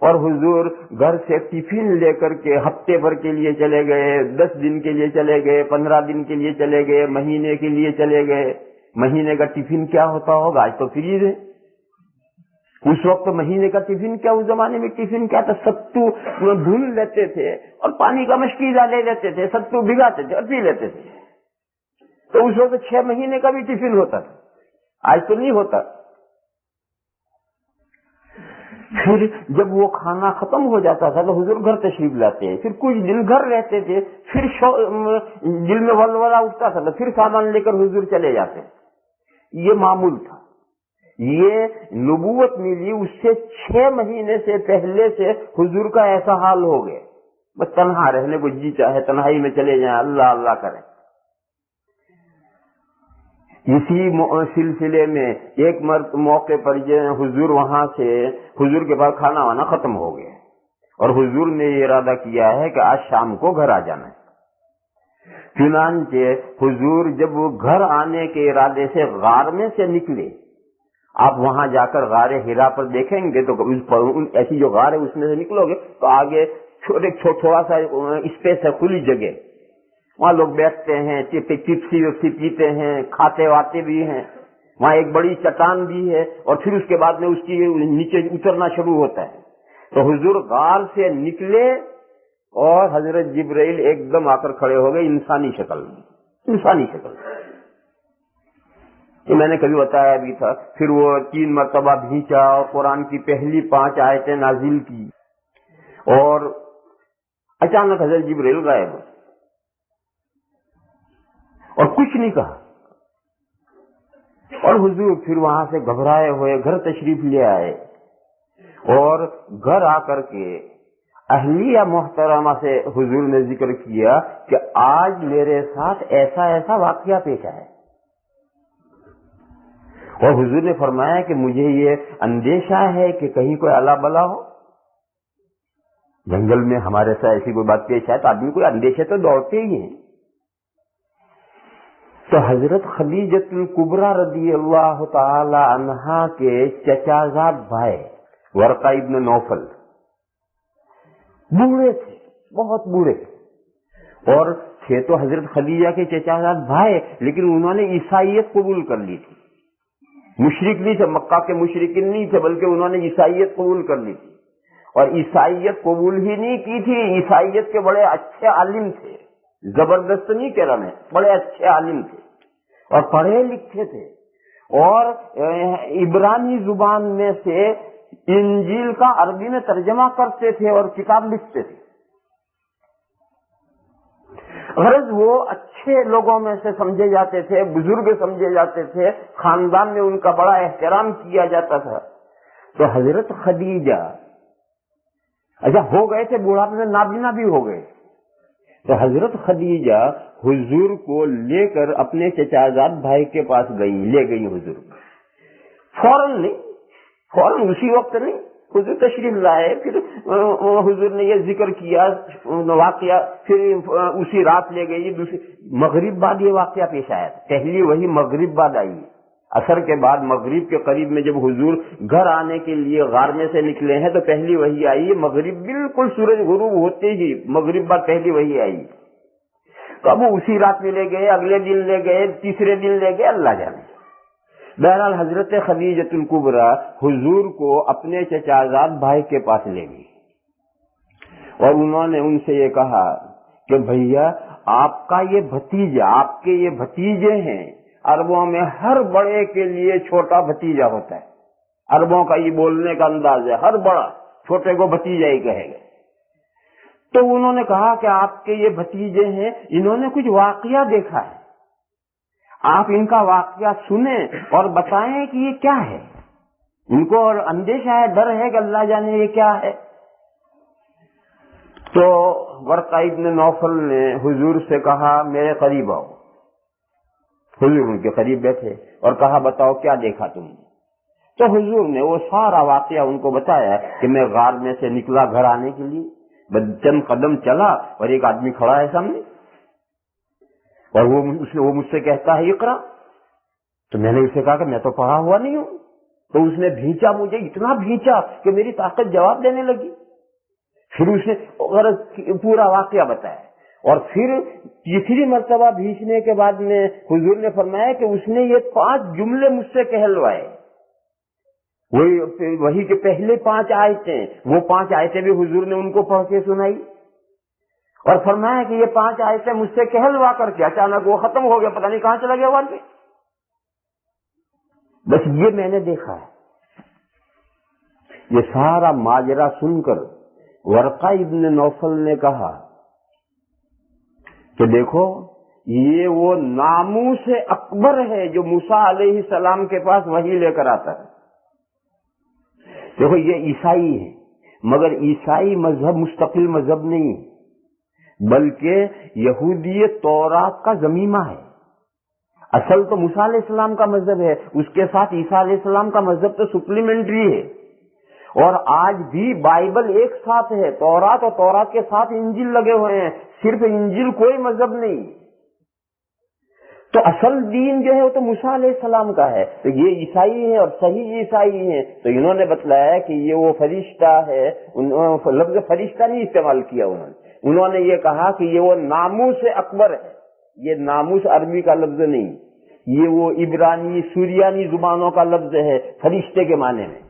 اور حضور گھر سے ٹفن لے کر کے ہفتے بھر کے لیے چلے گئے، 10 دن کے لیے چلے گئے، 15 دن کے لیے چلے گئے، مہینے کے لیے چلے گئے۔ مہینے کا ٹفن کیا ہوتا ہوگا؟ آج تو فریز ہے، اس وقت مہینے کا ٹفن کیا، اس زمانے میں ٹفن کیا تھا؟ ستو دھل لیتے تھے اور پانی کا مشکیزہ لے لیتے تھے، ستو بھگاتے تھے اور پی لیتے تھے۔ تو اس وقت 6 مہینے کا بھی ٹفن ہوتا تھا، آج تو نہیں ہوتا۔ پھر جب وہ کھانا ختم ہو جاتا تھا تو حضور گھر تشریف لاتے ہیں، پھر کچھ دن گھر رہتے تھے، پھر دل میں ولولہ اٹھتا تھا تو پھر سامان لے کر حضور چلے جاتے۔ یہ معمول تھا۔ یہ نبوت ملی اس سے 6 مہینے سے پہلے سے حضور کا ایسا حال ہو گیا، بس تنہا رہنے کو جی چاہے تنہائی میں چلے جائیں، اللہ اللہ کریں۔ اسی سلسلے میں ایک موقع پر حضور وہاں سے، حضور کے پاس کھانا وانا ختم ہو گیا اور حضور نے یہ ارادہ کیا ہے کہ آج شام کو گھر آ جانا ہے۔ چنانچہ حضور جب وہ گھر آنے کے ارادے سے غار میں سے نکلے، آپ وہاں جا کر غار ہرا پر دیکھیں گے تو ایسی جو غار ہے اس میں سے نکلو گے تو آگے تھوڑا سا اسپیس ہے، کھلی جگہ، وہاں لوگ بیٹھتے ہیں، چپسی پیتے ہیں، کھاتے واتے بھی ہیں، وہاں ایک بڑی چٹان بھی ہے اور پھر اس کے بعد میں اس کی نیچے اترنا شروع ہوتا ہے۔ تو حضور غار سے نکلے اور حضرت جبرائیل ایک دم آ کر کھڑے ہو گئے انسانی شکل میں، انسانی شکل یہ میں نے کبھی بتایا بھی تھا۔ پھر وہ 3 مرتبہ بھینچا اور قرآن کی پہلی 5 آیتیں نازل کی اور اچانک حضرت جبرائیل غائب اور کچھ نہیں کہا، اور حضور پھر وہاں سے گھبرائے ہوئے گھر تشریف لے آئے اور گھر آ کر کے اہلیہ محترمہ سے حضور نے ذکر کیا کہ آج میرے ساتھ ایسا ایسا واقعہ پیش آیا، اور حضور نے فرمایا کہ مجھے یہ اندیشہ ہے کہ کہیں کوئی الا بلا ہو، جنگل میں ہمارے ساتھ ایسی کوئی بات پیش آئے تو آدمی کوئی اندیشے تو دوڑتے ہی ہیں۔ تو حضرت خدیجۃ الکبریٰ رضی اللہ تعالی عنہا کے چچازاد بھائی ورقہ ابن نوفل بوڑھے تھے، بہت بوڑھے، اور تھے تو حضرت خدیجہ کے چچازاد بھائی، لیکن انہوں نے عیسائیت قبول کر لی تھی، مشرک نہیں تھے، مکہ کے مشرکین نہیں تھے، بلکہ انہوں نے عیسائیت قبول کر لی تھی، اور عیسائیت قبول ہی نہیں کی تھی، عیسائیت کے بڑے اچھے عالم تھے، زبردست نہیں کہہ رہا میں، بڑے اچھے عالم تھے اور پڑھے لکھے تھے، اور عبرانی زبان میں سے انجیل کا عربی میں ترجمہ کرتے تھے اور کتاب لکھتے تھے۔ غرض وہ اچھے لوگوں میں سے سمجھے جاتے تھے، بزرگ سمجھے جاتے تھے، خاندان میں ان کا بڑا احترام کیا جاتا تھا۔ تو حضرت خدیجہ اچھا ہو گئے تھے، بوڑھاپے میں نابینا بھی ہو گئے، تو حضرت خدیجہ حضور کو لے کر اپنے چچازاد بھائی کے پاس لے گئی حضور، فوراً نہیں، فوراً اسی وقت نہیں، حضور تشریف لائے، پھر حضور نے یہ ذکر کیا واقعہ، پھر اسی رات لے گئی، دوسری مغرب بعد یہ واقعہ پیش آیا تھا، پہلی وہی مغرب بعد آئی، عصر کے بعد مغرب کے قریب میں جب حضور گھر آنے کے لیے غار میں سے نکلے ہیں تو پہلی وہی آئی، مغرب بالکل سورج غروب ہوتے ہی مغرب بعد پہلی وہی آئی۔ تو اب اسی رات میں لے گئے، اگلے دن لے گئے، تیسرے دن لے گئے، اللہ جانے۔ بہرحال حضرت خدیجۃ الکبریٰ حضور کو اپنے چچازاد بھائی کے پاس لے گئی اور انہوں نے ان سے یہ کہا کہ بھیا آپ کا یہ بھتیجا، آپ کے یہ بھتیجے ہیں، عربوں میں ہر بڑے کے لیے چھوٹا بھتیجا ہوتا ہے، عربوں کا یہ بولنے کا انداز ہے، ہر بڑا چھوٹے کو بھتیجا ہی کہے گا۔ تو انہوں نے کہا کہ آپ کے یہ بھتیجے ہیں، انہوں نے کچھ واقعہ دیکھا ہے، آپ ان کا واقعہ سنیں اور بتائیں کہ یہ کیا ہے، ان کو اندیشہ ہے، ڈر ہے کہ اللہ جانے یہ کیا ہے۔ تو ورقہ ابن نوفل نے حضور سے کہا میرے قریب آؤ، حضور ان کے قریب بیٹھے اور کہا بتاؤ کیا دیکھا تم نے؟ تو حضور نے وہ سارا واقعہ ان کو بتایا کہ میں غار میں سے نکلا گھر آنے کے لیے، چند قدم چلا اور ایک آدمی کھڑا ہے سامنے اور وہ مجھ سے کہتا ہے اقرا، تو میں نے اسے کہا کہ میں تو پڑھا ہوا نہیں ہوں، تو اس نے بھینچا مجھے، اتنا بھینچا کہ میری طاقت جواب دینے لگی. پھر اس نے پورا واقعہ بتایا. اور پھر تیسری مرتبہ بھینچنے کے بعد میں حضور نے فرمایا کہ اس نے یہ 5 جملے مجھ سے کہلوائے. وہی کہ پہلے 5 آیتیں، وہ 5 آیتیں بھی حضور نے ان کو پڑھ کے سنائی اور فرمایا کہ یہ 5 آیتیں مجھ سے کہلوا کر کے اچانک وہ ختم ہو گیا، پتہ نہیں کہاں چلا گیا والے. بس یہ میں نے دیکھا ہے. یہ سارا ماجرا سن کر ورقہ ابن نوفل نے کہا کہ دیکھو یہ وہ ناموس اکبر ہے جو موسیٰ علیہ السلام کے پاس وحی لے کر آتا ہے. دیکھو یہ عیسائی ہے، مگر عیسائی مذہب مستقل مذہب نہیں بلکہ یہودیت تورات کا ضمیمہ ہے. اصل تو موسیٰ علیہ السلام کا مذہب ہے، اس کے ساتھ عیسیٰ علیہ السلام کا مذہب تو سپلیمنٹری ہے. اور آج بھی بائبل ایک ساتھ ہے، تورات اور تورات کے ساتھ انجیل لگے ہوئے ہیں، صرف انجیل کوئی مذہب نہیں. تو اصل دین جو ہے وہ تو موسیٰ علیہ السلام کا ہے. تو یہ عیسائی ہیں اور صحیح عیسائی ہیں، تو انہوں نے بتلایا کہ یہ وہ فرشتہ ہے. لفظ فرشتہ نہیں استعمال کیا انہوں نے یہ کہا کہ یہ وہ ناموس اکبر ہے. یہ ناموس عربی کا لفظ نہیں، یہ وہ عبرانی سوریانی زبانوں کا لفظ ہے فرشتے کے معنی میں.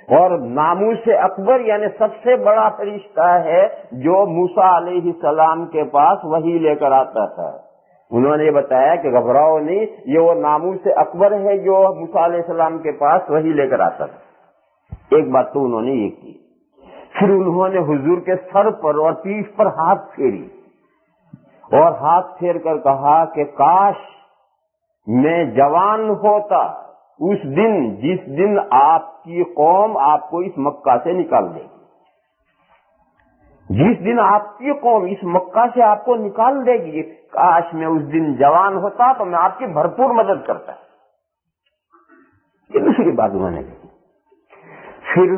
اور ناموس اکبر یعنی سب سے بڑا فرشتہ ہے جو موسیٰ علیہ السلام کے پاس وحی لے کر آتا تھا. انہوں نے یہ بتایا کہ گھبراؤ نہیں، یہ وہ ناموس اکبر ہے جو موسیٰ علیہ السلام کے پاس وحی لے کر آتا تھا. ایک بات تو انہوں نے یہ کی. پھر انہوں نے حضور کے سر پر اور پیٹھ پر ہاتھ پھیری اور ہاتھ پھیر کر کہا کہ کاش میں جوان ہوتا اس دن جس دن آپ کی قوم آپ کو اس مکہ سے نکال دے گی. جس دن آپ کی قوم اس مکہ سے آپ کو نکال دے گی، کاش میں اس دن جوان ہوتا تو میں آپ کی بھرپور مدد کرتا. یہ دوسری بات انہوں نے کی. پھر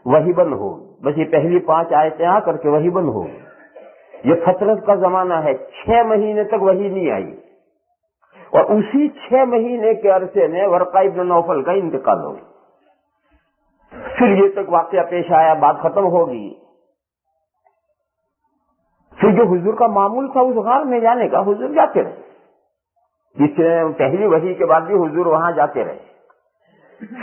وحی بند ہو، بس یہ پہلی 5 آیتیں آ کر کے وحی بند ہو. یہ فترت کا زمانہ ہے، 6 مہینے تک وحی نہیں آئی. اور اسی 6 مہینے کے عرصے میں ورقہ ابن نوفل کا انتقال ہو گیا. پھر یہ تک واقعہ پیش آیا، بات ختم ہوگی. پھر جو حضور کا معمول تھا اس غار میں جانے کا، حضور جاتے رہے. اس پہلی وحی کے بعد بھی حضور وہاں جاتے رہے.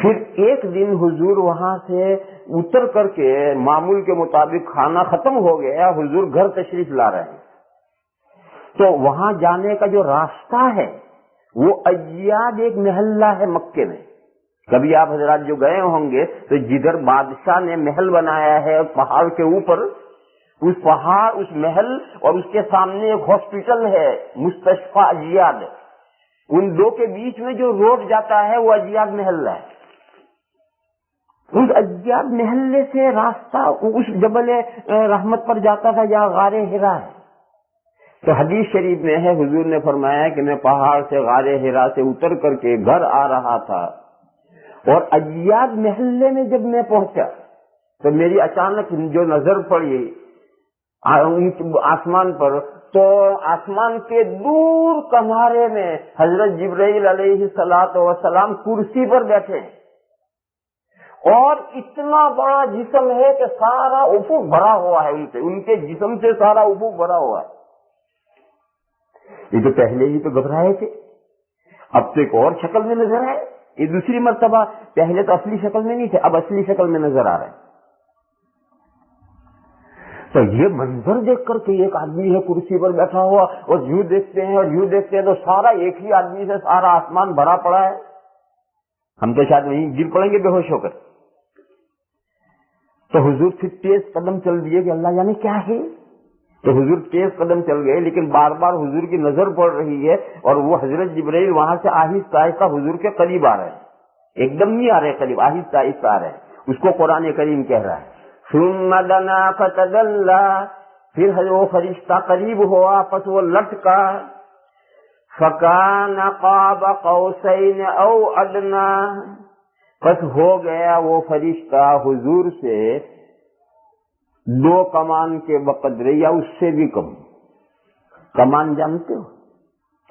پھر ایک دن حضور وہاں سے اتر کر کے معمول کے مطابق کھانا ختم ہو گیا، حضور گھر تشریف لا رہے ہیں. تو وہاں جانے کا جو راستہ ہے وہ ایاد ایک محلہ ہے مکے میں. کبھی آپ حضرات جو گئے ہوں گے تو جدھر بادشاہ نے محل بنایا ہے پہاڑ کے اوپر، اس پہاڑ اس محل اور اس کے سامنے ایک ہاسپٹل ہے مستشفی ایاد، ان دو کے بیچ میں جو روڈ جاتا ہے وہ ایاد محلہ ہے. اس ایاد محلے سے راستہ اس جبل رحمت پر جاتا تھا جہاں غار حرا ہے. تو حدیث شریف میں ہے حضور نے فرمایا کہ میں پہاڑ سے غار حرا سے اتر کر کے گھر آ رہا تھا اور ایاد محلے میں جب میں پہنچا تو میری اچانک جو نظر پڑی آسمان پر، تو آسمان کے دور کنارے میں حضرت جبرائیل علیہ الصلوۃ والسلام کرسی پر بیٹھے ہیں اور اتنا بڑا جسم ہے کہ سارا افق بھرا ہوا ہے ان کے جسم سے سارا افق بھرا ہوا ہے. یہ تو پہلے ہی تو گھبرائے تھے، اب تو ایک اور شکل میں نظر آئے. یہ دوسری مرتبہ، پہلے تو اصلی شکل میں نہیں تھے، اب اصلی شکل میں نظر آ رہے ہیں. تو یہ منظر دیکھ کر کے ایک آدمی ہے کرسی پر بیٹھا ہوا اور یوں دیکھتے ہیں اور یوں دیکھتے ہیں تو سارا ایک ہی آدمی سے سارا آسمان بھرا پڑا ہے. ہم تو شاید وہیں گر پڑیں گے بے ہوش ہو کر. تو حضور پھر تیز قدم چل دیے کہ اللہ جانے کیا ہے. تو حضور تیز قدم چل گئے، لیکن بار بار حضور کی نظر پڑ رہی ہے اور وہ حضرت جبرائیل وہاں سے آہستہ آہستہ حضور کے قریب آ رہے ہیں. ایک دم نہیں آ رہے قریب، آہستہ آہستہ آ رہے ہیں. اس کو قرآن کریم کہہ رہا ہے ثم دنا فتدلى، پھر وہ فرشتہ قریب ہوا پس وہ لٹکا. فکان قاب قوسین او ادنا، پس ہو گیا وہ فرشتہ حضور سے 2 کمان کے بقدر یا اس سے بھی کم. کمان جانتے ہو؟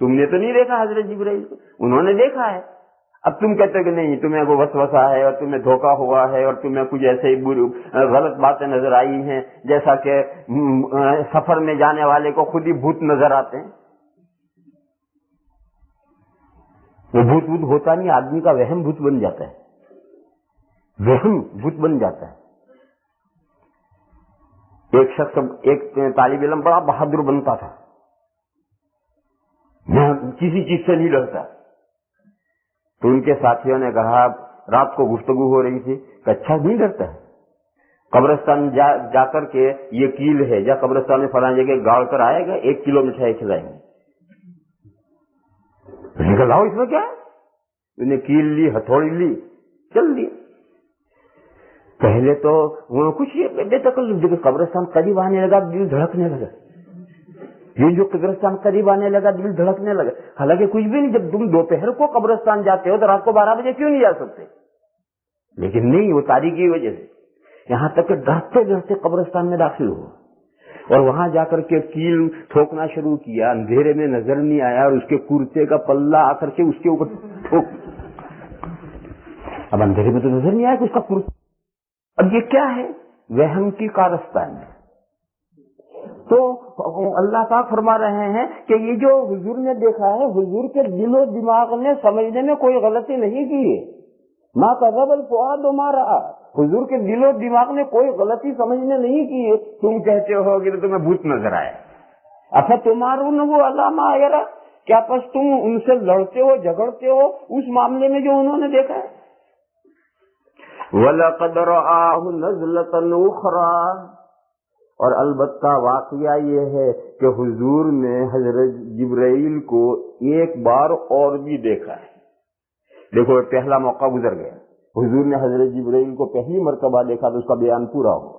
تم نے تو نہیں دیکھا حضرت جبرائیل کو، انہوں نے دیکھا ہے. اب تم کہتے کہ نہیں تمہیں کوئی وسوسہ ہے اور تمہیں دھوکہ ہوا ہے اور تمہیں کچھ ایسے ہی غلط باتیں نظر آئی ہیں، جیسا کہ سفر میں جانے والے کو خود ہی بھوت نظر آتے ہیں. وہ بھوت ہوتا نہیں، آدمی کا وہم بھوت بن جاتا ہے، وہم بھوت بن جاتا ہے. ایک شخص، ایک طالب علم بڑا بہادر بنتا تھا، میں کسی چیز سے نہیں ڈرتا. تو ان کے ساتھیوں نے کہا، رات کو گفتگو ہو رہی تھی کہ اچھا نہیں ڈرتا ہے، قبرستان جا کر کے یہ کیل ہے، جا قبرستان میں فلاں جگہ گاڑ کر آئے گا، 1 کلو مٹھائی کھلائیں گے. لاؤ اس میں کیا ہے، انہیں کیل لی، ہتھوڑی لی، چل دی. پہلے تو وہ کچھ بے تکلف، جب قبرستان قریب آنے لگا دل دھڑکنے لگا، یہ جو قبرستان قریب آنے لگا دل دھڑکنے لگا. حالانکہ کچھ بھی نہیں، جب تم دوپہر کو قبرستان جاتے ہو تو رات کو 12 بجے کیوں نہیں جا سکتے؟ لیکن نہیں، وہ تاریخی کی وجہ سے یہاں تک کہ ڈرتے ڈرتے قبرستان میں داخل ہوا اور وہاں جا کر کے کیل ٹھوکنا شروع کیا. اندھیرے میں نظر نہیں آیا اور اس کے کرتے کا پلہ آ کر کے اس کے اوپر ٹھوک. اب اندھیرے میں تو نظر نہیں آیا کہ اس کا کرتا. اب یہ کیا ہے؟ وہم کی کارستان ہے. تو اللہ پاک فرما رہے ہیں کہ یہ جو حضور نے دیکھا ہے، حضور کے دل و دماغ نے سمجھنے میں کوئی غلطی نہیں کی ہے. ما کذب الفؤاد ما رأى، حضور کے دل و دماغ نے کوئی غلطی سمجھنے نہیں کی ہے. تم کہتے ہو کہ تمہیں بھوت نظر آیا، افتمارونه علی ما یری، کیا پس تم ان سے لڑتے ہو جھگڑتے ہو اس معاملے میں جو انہوں نے دیکھا ہے. وَلَقَدْ رَآهُ نَزْلَةً أُخْرَى، اور البتہ واقعہ یہ ہے کہ حضور نے حضرت جبرائیل کو ایک بار اور بھی دیکھا ہے. دیکھو پہلا موقع گزر گیا، حضور نے حضرت جبرائیل کو پہلی مرتبہ دیکھا تو اس کا بیان پورا ہوا.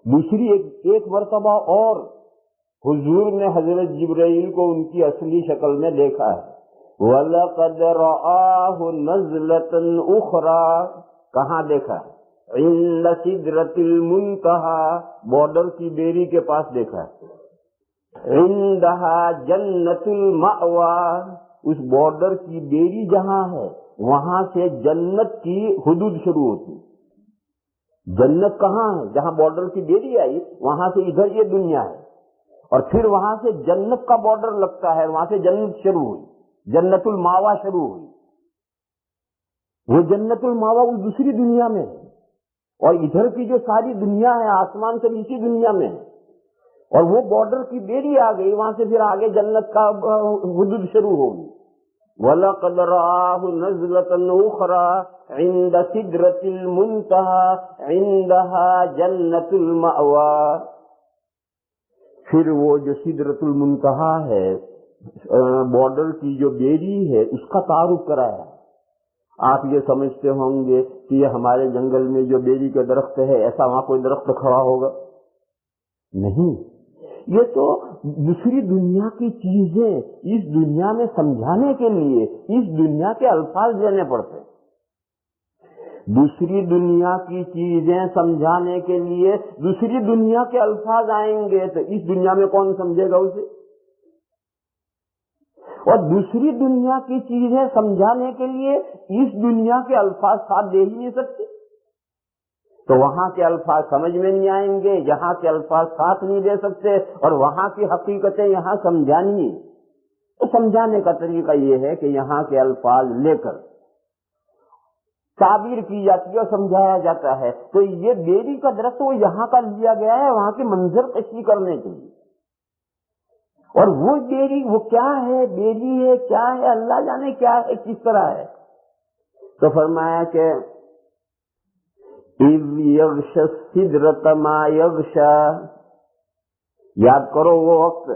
دوسری ایک مرتبہ اور حضور نے حضرت جبرائیل کو ان کی اصلی شکل میں دیکھا ہے. وَلَقَدْ رَآهُ نَزْلَةً أُخْرَى، کہاں دیکھا ہے؟ عند سدرۃ المنتہی، بارڈر کی بیری کے پاس دیکھا ہے. عندها جنت المأوی، اس بارڈر کی بیری جہاں ہے وہاں سے جنت کی حدود شروع ہوتی. جنت کہاں ہے؟ جہاں بارڈر کی بیری آئی وہاں سے ادھر یہ دنیا ہے، اور پھر وہاں سے جنت کا بارڈر لگتا ہے، وہاں سے جنت شروع ہوئی، جنت الماوا شروع ہوئی. وہ جنت الماوا اس دوسری دنیا میں ہے، اور ادھر کی جو ساری دنیا ہے آسمان سے اسی دنیا میں ہے. اور وہ بارڈر کی بیری آ گئی، وہاں سے پھر آگے جنت کا حدود شروع ہوگی. وَلَقَدْ رَآهُ نَزْلَةً أُخْرَى عِندَ سِدْرَةِ الْمُنتَهَى عِندَهَا جَنَّةُ الْمَأْوَى. پھر وہ جو سدرۃ المنتہا ہے، بارڈر کی جو بیری ہے، اس کا تعارف کرایا. آپ یہ سمجھتے ہوں گے کہ یہ ہمارے جنگل میں جو بیری کا درخت ہے ایسا وہاں کوئی درخت کھڑا ہوگا؟ نہیں، یہ تو دوسری دنیا کی چیزیں اس دنیا میں سمجھانے کے لیے اس دنیا کے الفاظ دینے پڑتے. دوسری دنیا کی چیزیں سمجھانے کے لیے دوسری دنیا کے الفاظ آئیں گے تو اس دنیا میں کون سمجھے گا اسے؟ اور دوسری دنیا کی چیزیں سمجھانے کے لیے اس دنیا کے الفاظ ساتھ دے ہی نہیں سکتے. تو وہاں کے الفاظ سمجھ میں نہیں آئیں گے، یہاں کے الفاظ ساتھ نہیں دے سکتے، اور وہاں کی حقیقتیں یہاں سمجھانی ہے. تو سمجھانے کا طریقہ یہ ہے کہ یہاں کے الفاظ لے کر تعبیر کی جاتی ہے اور سمجھایا جاتا ہے. تو یہ بیری کا درخت وہ یہاں کا لیا گیا ہے وہاں کے منظر کشی کرنے کے لیے. اور وہ بیری وہ کیا ہے؟ بیری ہے کیا ہے؟ اللہ جانے کیا ہے، کس طرح ہے. تو فرمایا کہ اِذْ یغشی السدرۃ ما یغشی، یاد کرو وہ وقت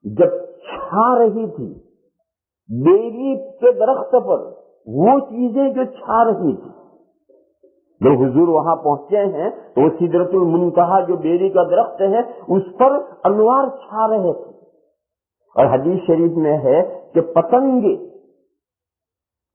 جب چھا رہی تھی بیری کے درخت پر وہ چیزیں جو چھا رہی تھی. جب حضور وہاں پہنچے ہیں تو وہ سدرۃ المنتہا جو بیری کا درخت ہے اس پر انوار چھا رہے تھے. اور حدیث شریف میں ہے کہ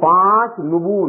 5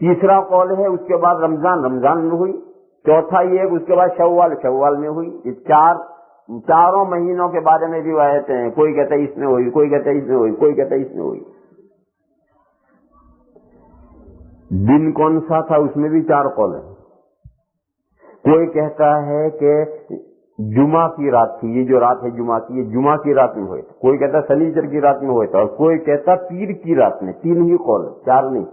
تیسرا قول ہے اس کے بعد رمضان میں ہوئی، چوتھا یہ ہے اس کے بعد شوال میں ہوئی. یہ چاروں مہینوں کے بارے میں روایتیں ہیں. کوئی کہتا ہے اس میں ہوئی، کوئی کہتا ہے اس میں ہوئی، کوئی کہتا ہے اس میں ہوئی. دن کون سا تھا اس میں بھی 4 قول ہیں. کوئی کہتا ہے کہ جمعہ کی رات تھی، یہ جو رات ہے جمعہ کی، یہ جمعہ کی رات میں ہوئے تھا. کوئی کہتا سنیچر کی رات میں ہوئے تھا، اور کوئی کہتا پیر کی رات میں. 3 ہی قول ہے، 4 نہیں.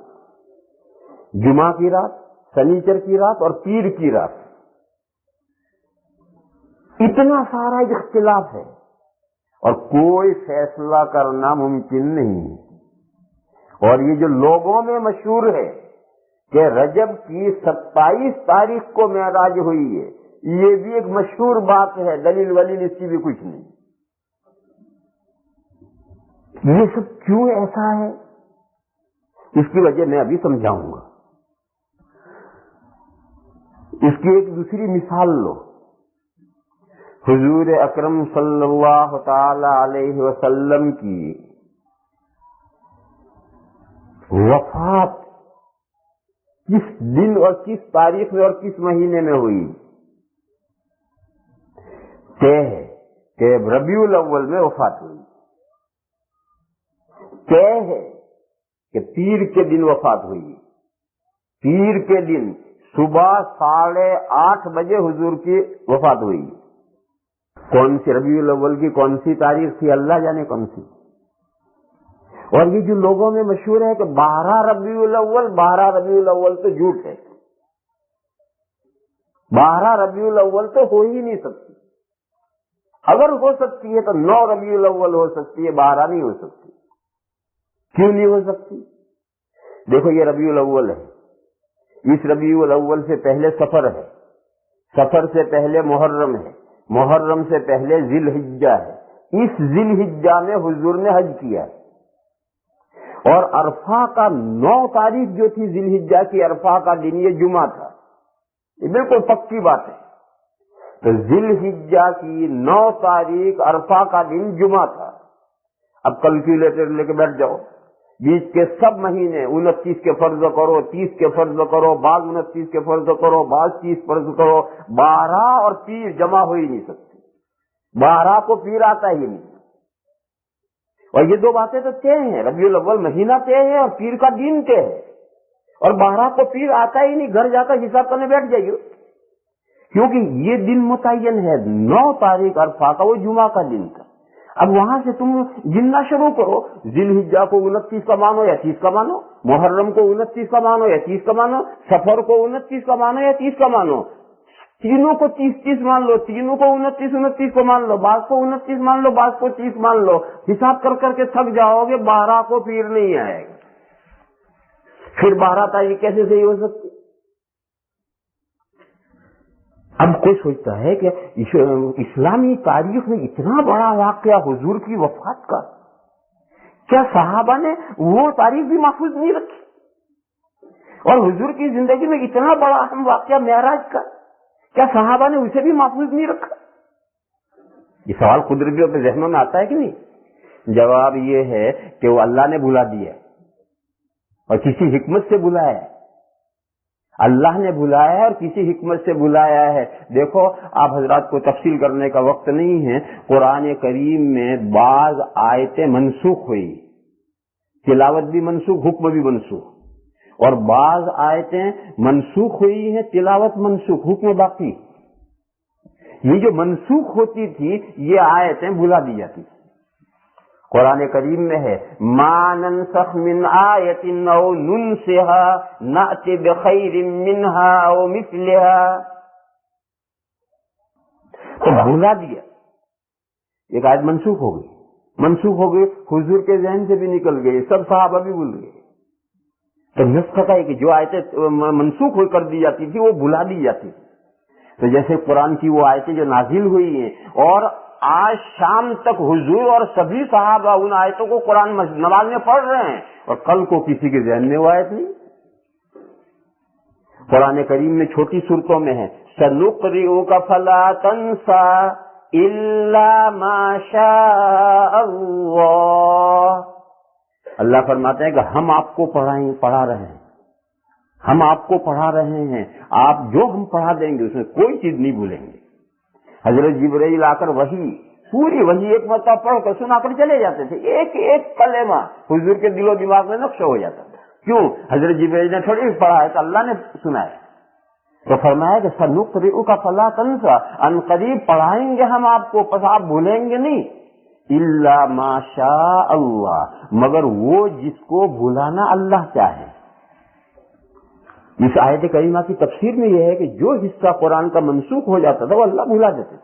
جمعہ کی رات، سنیچر کی رات اور پیر کی رات. اتنا سارا اختلاف ہے اور کوئی فیصلہ کرنا ممکن نہیں. اور یہ جو لوگوں میں مشہور ہے کہ رجب کی 27 تاریخ کو معراج ہوئی ہے، یہ بھی ایک مشہور بات ہے. دلیل ولیل اس کی بھی کچھ نہیں. یہ سب کیوں ایسا ہے، اس کی وجہ میں ابھی سمجھاؤں گا. اس کی ایک دوسری مثال لو. حضور اکرم صلی اللہ تعالی علیہ وسلم کی وفات کس دن اور کس تاریخ میں اور کس مہینے میں ہوئی؟ طے ہے کہ ربیع الاول میں وفات ہوئی. طے ہے کہ پیر کے دن وفات ہوئی. پیر کے دن صبح 8:30 بجے حضور کی وفات ہوئی. کون سی ربیع الاول کی کون سی تاریخ تھی، اللہ جانے کون سی. اور یہ جو لوگوں میں مشہور ہے کہ 12 ربیع الاول تو جھوٹ ہے. 12 ربیع الاول تو ہو ہی نہیں سکتی. اگر ہو سکتی ہے تو 9 ربیع الاول ہو سکتی ہے، 12 نہیں ہو سکتی. کیوں نہیں ہو سکتی؟ دیکھو یہ ربیع الاول ہے. اس ربیع الاول سے پہلے سفر ہے، سفر سے پہلے محرم ہے، محرم سے پہلے ذی الحجہ ہے. اس ذی الحجہ میں حضور نے حج کیا ہے. اور عرفہ کا 9 تاریخ جو تھی ذی الحجہ کی، عرفہ کا دن یہ جمعہ تھا. یہ بالکل پکی بات ہے. تو ذی الحجہ کی 9 تاریخ عرفہ کا دن جمعہ تھا. اب کیلکولیٹر لے کے بیٹھ جاؤ، بیچ کے سب مہینے 29 کے فرض کرو، 30 کے فرض کرو، بعض 29 کے فرض کرو، بعض 30 فرض کرو. 12 اور پیر جمع ہو ہی نہیں سکتے. 12 کو پیر آتا ہی نہیں. اور یہ 2 باتیں تو طے ہیں. ربیع الاول مہینہ طے ہے اور پیر کا دن طے ہے. اور 12 کو پیر آتا ہی نہیں. گھر جا کر حساب کرنے بیٹھ جائیے، کیونکہ یہ دن متعین ہے. 9 تاریخ عرفہ کا وہ جمعہ کا دن تھا. اب وہاں سے تم گننا شروع کرو. ذی الحجہ کو 29 کا مانو یا 30 کا مانو، محرم کو 29 کا مانو یا 30 کا مانو، سفر کو 29 کا مانو یا 30 کا مانو. تینوں کو 30 مان لو، تینوں کو 29 کو مان لو، بعض کو 29 مان لو، بعض کو 30 مان لو. حساب کر کر کے تھک جاؤ گے. 12 کو پیر نہیں آئے گا. پھر 12 تاریخ کیسے صحیح ہو سکتی؟ اب کوئی سوچتا ہے کہ اسلامی تاریخ میں اتنا بڑا واقعہ حضور کی وفات کا، کیا صحابہ نے وہ تاریخ بھی محفوظ نہیں رکھی؟ اور حضور کی زندگی میں اتنا بڑا اہم واقعہ معراج کا، کیا صحابہ نے اسے بھی محفوظ نہیں رکھا؟ یہ سوال قدرتی اپنے ذہنوں میں آتا ہے کہ نہیں؟ جواب یہ ہے کہ وہ اللہ نے بلا دیا اور کسی حکمت سے بلایا ہے. اللہ نے بلایا ہے اور کسی حکمت سے بلایا ہے. دیکھو آپ حضرات کو تفصیل کرنے کا وقت نہیں ہے. قرآن کریم میں بعض آیتیں منسوخ ہوئی، تلاوت بھی منسوخ، حکم بھی منسوخ. اور بعض آیتیں منسوخ ہوئی ہیں، تلاوت منسوخ، حکم باقی. یہ جو منسوخ ہوتی تھی یہ آیتیں بلا دی جاتی تھی. قرآن کریم میں ہے ما ننسخ من آیت او ننسها نأت بخیر منها او مثلها. تو بلا دیا، ایک آیت منسوخ ہو گئی، حضور کے ذہن سے بھی نکل گئی، سب صحابہ بھی بھول گئے. تو نسخ کا ہے کہ جو آیتیں منسوخ ہو کر دی جاتی تھی وہ بلا دی جاتی تھی. تو جیسے قرآن کی وہ آیتیں جو نازل ہوئی ہیں اور آج شام تک حضور اور سبھی صحابہ ان آیتوں کو قرآن نماز میں پڑھ رہے ہیں، اور کل کو کسی کے ذہن میں وہ آیت نہیں. قرآن کریم میں چھوٹی صورتوں میں ہے سنقرئک فلا تنسى الا ما شاء اللہ. اللہ فرماتے ہیں کہ ہم آپ کو پڑھا رہے ہیں، ہم آپ کو پڑھا رہے ہیں، آپ جو ہم پڑھا دیں گے اس میں کوئی چیز نہیں بھولیں گے۔ حضرت جبرائیل آ کر وحی، پوری وحی ایک مرتبہ پڑھ کر سنا کر چلے جاتے تھے، ایک ایک کلمہ حضور کے دل و دماغ میں نقش ہو جاتا تھا۔ کیوں؟ حضرت جبرائیل نے تھوڑی پڑھا ہے، تو اللہ نے سنایا۔ تو فرمایا کہ سنقرئک فلا تنسى، ان قریب پڑھائیں گے ہم آپ کو، پس آپ بھولیں گے نہیں، الا ما شاء اللہ، مگر وہ جس کو بھلانا اللہ چاہے۔ اس آیت کریمہ کی تفسیر میں یہ ہے کہ جو حصہ قرآن کا منسوخ ہو جاتا تھا وہ اللہ بھلا دیتے،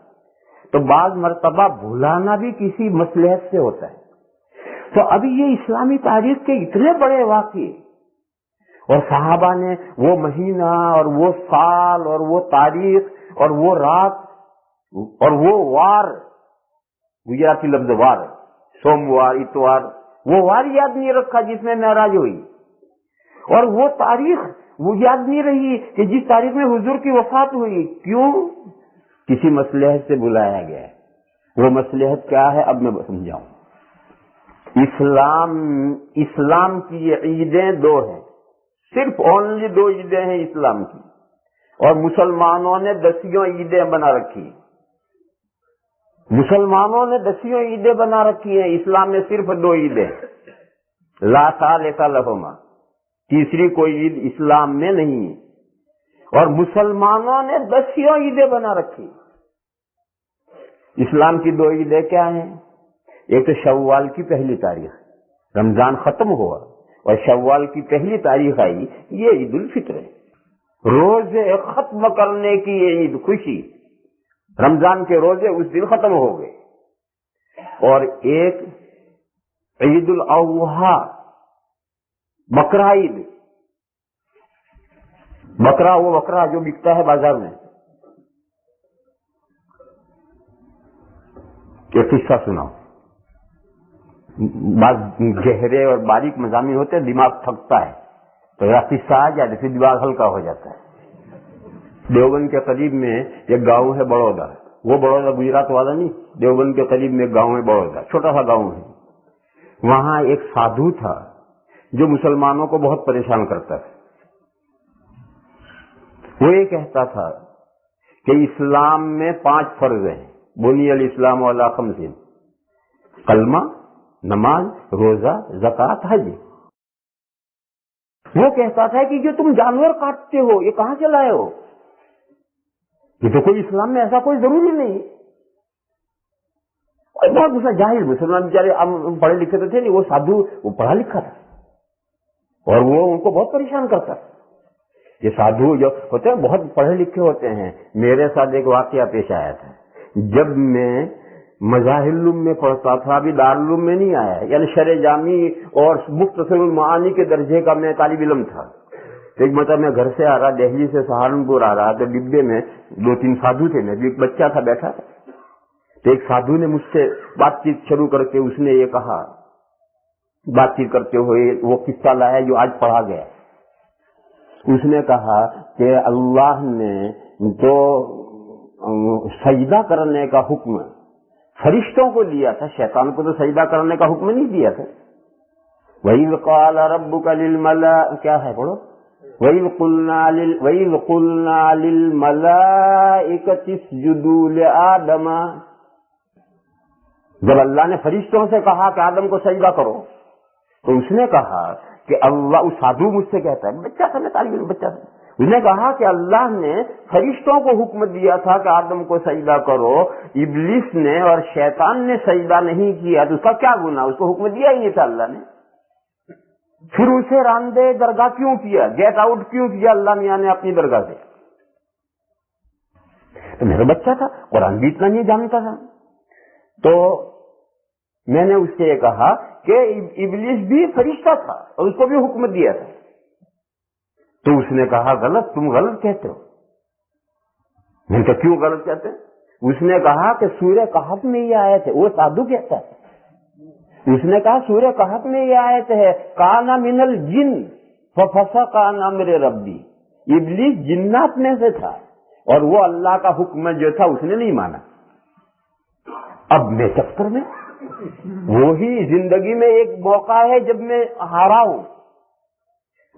تو بعض مرتبہ بھلانا بھی کسی مصلحت سے ہوتا ہے۔ تو ابھی یہ اسلامی تاریخ کے اتنے بڑے واقعے، اور صحابہ نے وہ مہینہ اور وہ سال اور وہ تاریخ اور وہ رات اور وہ وار، گجراتی لفظ وار، سوموار اتوار، وہ وار یاد نہیں رکھا جس میں معراج ہوئی، اور وہ تاریخ وہ یاد نہیں رہی کہ جس تاریخ میں حضور کی وفات ہوئی۔ کیوں؟ کسی مصلحت سے بلایا گیا ہے۔ وہ مصلحت کیا ہے اب میں سمجھاؤں۔ اسلام کی یہ عیدیں دو ہیں، صرف اونلی دو عیدیں ہیں اسلام کی، اور مسلمانوں نے 10 عیدیں بنا رکھی ہیں۔ مسلمانوں نے 10 عیدیں بنا رکھی ہیں، اسلام میں صرف 2 عیدیں، لا ثالث لہما، تیسری کوئی عید اسلام میں نہیں ہے، اور مسلمانوں نے 10 عیدیں بنا رکھی۔ اسلام کی 2 عیدیں کیا ہیں؟ ایک تو شوال کی پہلی تاریخ، رمضان ختم ہوا اور شوال کی پہلی تاریخ آئی، یہ عید الفطر ہے، روزے ختم کرنے کی یہ عید، خوشی، رمضان کے روزے اس دن ختم ہو گئے۔ اور ایک عید الاضحیٰ، بقرہ عید، بکرا وہ بکرا جو بکتا ہے بازار میں۔ ایک قصہ سناؤ، بعض گہرے اور باریک مضامین ہوتے ہیں، دماغ تھکتا ہے تو یہ قصہ آ جاتا ہے، پھر دماغ ہلکا ہو جاتا ہے۔ دیوبند کے قریب میں ایک گاؤں ہے بڑودہ، وہ بڑودہ گجرات والا نہیں، دیوبند کے قریب میں ایک گاؤں ہے بڑودہ، چھوٹا سا گاؤں ہے۔ وہاں ایک سادھو تھا جو مسلمانوں کو بہت پریشان کرتا تھا۔ وہ یہ کہتا تھا کہ اسلام میں 5 فرض ہیں، بنی الاسلام علی 5، کلمہ، نماز، روزہ، زکوٰۃ، حج۔ وہ کہتا تھا کہ جو تم جانور کاٹتے ہو یہ کہاں سے لائے ہو؟ یہ تو کوئی اسلام میں ایسا کوئی ضروری نہیں۔ اور بہت دوسرا جاہل مسلمان بیچارے پڑھے لکھے تو تھے نہیں، وہ سادھو وہ پڑھا لکھا تھا اور وہ ان کو بہت پریشان کرتا تھا۔ یہ سادھو جو ہوتے ہیں بہت پڑھے لکھے ہوتے ہیں۔ میرے ساتھ ایک واقعہ پیش آیا تھا، جب میں مظاہر العلوم میں پڑھتا تھا، ابھی دارالعلوم میں نہیں آیا، یعنی شرح جامی اور مختصر المعانی کے درجے کا میں طالب علم تھا۔ ایک مرتبہ میں گھر سے آ رہا، دہلی سے سہارنپور آ رہا، تو ڈبے میں 2-3 سادھو تھے، میں بھی ایک بچہ تھا بیٹھا تھا۔ تو ایک سادھو نے مجھ سے بات چیت شروع کر کے اس نے یہ کہا، بات چیت کرتے ہوئے وہ قصہ لایا جو آج پڑھا گیا۔ اس نے کہا کہ اللہ نے تو سجدہ کرنے کا حکم فرشتوں کو دیا تھا، شیطان کو تو سجدہ کرنے کا حکم نہیں دیا تھا۔ وَإِذْ قَالَ رَبُّكَ لِلْمَلَائِكَةِ، کیا ہے پڑھو، وَإِذْ قُلْنَا لِلْمَلَائِكَةِ اسْجُدُوا لِآدَمَ، جب اللہ نے فرشتوں سے کہا کہ آدم کو سجدہ کرو، تو اس نے کہا کہ اللہ، اس سادھو مجھ سے کہتا ہے، بچہ تھا، میں طالب علم بچہ تھا، اس نے کہا کہ اللہ نے فرشتوں کو حکم دیا تھا کہ آدم کو سجدہ کرو، ابلیس نے اور شیطان نے سجدہ نہیں کیا، تو اس کا کیا گناہ؟ اس کو حکم دیا ہی نہیں تھا اللہ نے۔ پھر اسے راندے درگاہ کیوں کیا، گیٹ آؤٹ کیوں کیا اللہ میاں نے اپنی درگاہ سے؟ تو میرا بچہ تھا، قرآن بھی اتنا نہیں جانتا تھا، تو میں نے اس سے یہ کہا کہ ابلیس بھی فرشتہ تھا اور اس کو بھی حکم دیا تھا۔ تو اس نے کہا غلط، تم غلط کہتے ہو۔ میں نے کہا کیوں غلط کہتے ہیں؟ اس نے کہا کہ سورہ کہف میں یہ آیت ہے، وہ سادھو کہتا ہے، اس نے کہا سورہ کہف میں یہ آیت ہے، کان من الجن ففسق عن امر ربی، ابلیس جنات میں سے تھا اور وہ اللہ کا حکم جو تھا اس نے نہیں مانا۔ اب میں چکر میں، وہی زندگی میں ایک موقع ہے جب میں ہارا ہوں،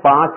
5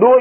2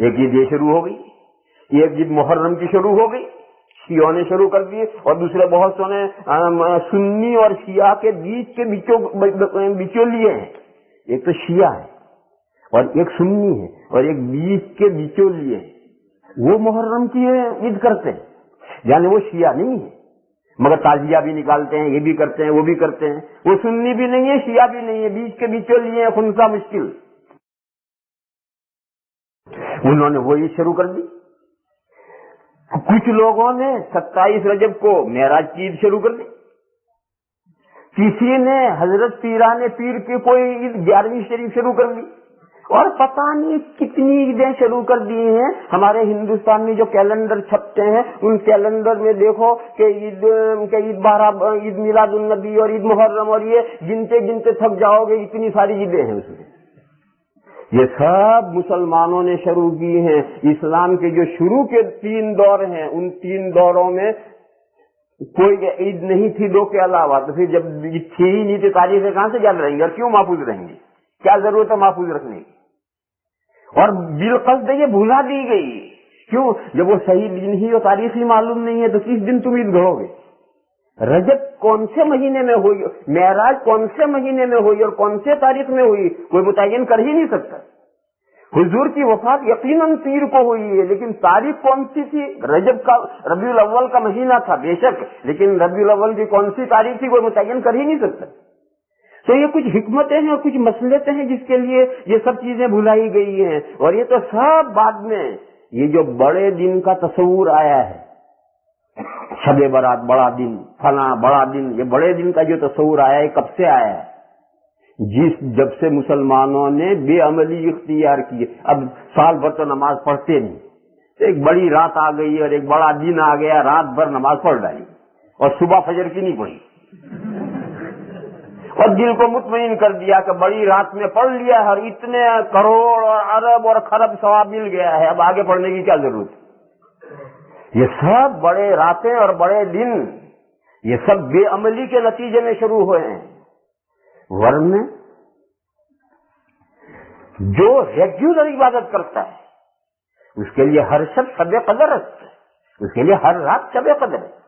ایک عید یہ شروع ہو گئی، ایک عید محرم کی شروع ہو گئی، شیعوں نے شروع کر دی، اور دوسرے بہت سونے سنی اور شیعہ کے بیچ کے بچولیے ہیں، ایک تو شیعہ ہے اور ایک سنی ہے اور ایک بیچ کے بچولیے ہیں، وہ محرم کی عید کرتے ہیں، یعنی وہ شیعہ نہیں ہے مگر تعزیہ بھی نکالتے ہیں، یہ بھی کرتے ہیں وہ بھی کرتے ہیں، وہ سنی بھی نہیں ہے شیعہ بھی نہیں ہے، بیچ کے بچولیے ہیں، خنثی مشکل، انہوں نے وہ عید شروع کر دی۔ کچھ لوگوں نے 27 رجب کو معراج کی عید شروع کر دی، کسی نے حضرت پیران پیر کی کوئی عید 11ویں شریف شروع کر دی، اور پتہ نہیں کتنی عیدیں شروع کر دی ہیں۔ ہمارے ہندوستان میں جو کیلنڈر چھپتے ہیں ان کیلنڈر میں دیکھو کہ عید 12 عید میلاد النبی اور عید محرم، اور یہ گنتے گنتے تھک جاؤ گے، اتنی ساری عیدیں ہیں اس میں۔ یہ سب مسلمانوں نے شروع کی ہیں۔ اسلام کے جو شروع کے 3 دور ہیں ان 3 دوروں میں کوئی عید نہیں تھی 2 کے علاوہ، تو پھر جب تھی ہی نہیں تو تاریخیں کہاں سے یاد رہیں گی اور کیوں محفوظ رہیں گی؟ کیا ضرورت ہے محفوظ رکھنے کی؟ اور بالقصد یہ بھلا دی گئی، کیوں؟ جب وہ صحیح دن ہی اور تاریخ ہی معلوم نہیں ہے تو کس دن تم عید گھڑو گے؟ رجب کون سے مہینے میں ہوئی، معراج کون سے مہینے میں ہوئی اور کون سے تاریخ میں ہوئی، کوئی متعین کر ہی نہیں سکتا۔ حضور کی وفات یقیناً پیر کو ہوئی ہے، لیکن تاریخ کون سی تھی؟ رجب کا ربیع الاول کا مہینہ تھا بے شک، لیکن ربیع الاول کی کون سی تاریخ تھی کوئی متعین کر ہی نہیں سکتا۔ تو یہ کچھ حکمتیں ہیں اور کچھ مصلحتیں ہیں جس کے لیے یہ سب چیزیں بھلائی گئی ہیں، اور یہ تو سب بعد میں یہ جو بڑے دن کا تصور آیا ہے، شب برات بڑا دن، فلاں بڑا دن، یہ بڑے دن کا جو تصور آیا ہے کب سے آیا ہے؟ جب سے مسلمانوں نے بے عملی اختیار کی۔ اب سال بھر تو نماز پڑھتے نہیں، ایک بڑی رات آ گئی اور ایک بڑا دن آ گیا، رات بھر نماز پڑھ ڈالی اور صبح فجر کی نہیں پڑھی، اور دل کو مطمئن کر دیا کہ بڑی رات میں پڑھ لیا اور اتنے کروڑ اور ارب اور خرب ثواب مل گیا ہے، اب آگے پڑھنے کی کیا ضرورت ہے؟ یہ سب بڑے راتیں اور بڑے دن یہ سب بے عملی کے نتیجے میں شروع ہوئے ہیں، ورنہ جو ریگولر عبادت کرتا ہے اس کے لیے ہر شب شب قدر ہے، اس کے لیے ہر رات شب قدر ہے۔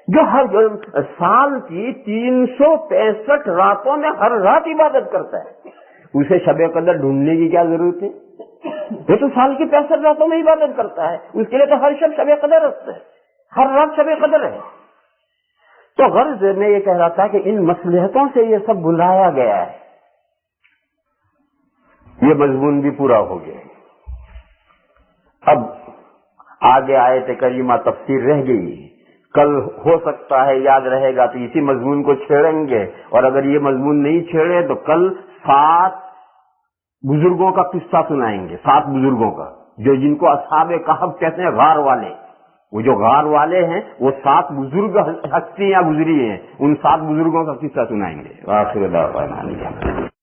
جو ہر سال کی 365 راتوں میں ہر رات عبادت کرتا ہے اسے شب قدر ڈھونڈنے کی کیا ضرورت ہے؟ وہ تو سال کی 65 راتوں میں عبادت کرتا ہے، اس کے لیے تو ہر شب شب قدر ہے، ہر رات شب قدر ہے۔ تو غرض میں یہ کہہ رہا تھا کہ ان مصلحتوں سے یہ سب بلایا گیا ہے، یہ مضمون بھی پورا ہو گیا۔ اب آگے آیت کریمہ تفسیر رہ گئی، کل ہو سکتا ہے یاد رہے گا تو اسی مضمون کو چھیڑیں گے، اور اگر یہ مضمون نہیں چھیڑے تو کل 7 بزرگوں کا قصہ سنائیں گے، 7 بزرگوں کا، جو جن کو اصحاب کہف کہتے ہیں، غار والے۔ وہ جو غار والے ہیں وہ 7 بزرگ ہستیاں گزری ہیں، ان 7 بزرگوں کا قصہ سنائیں گے۔ آخر دعوانا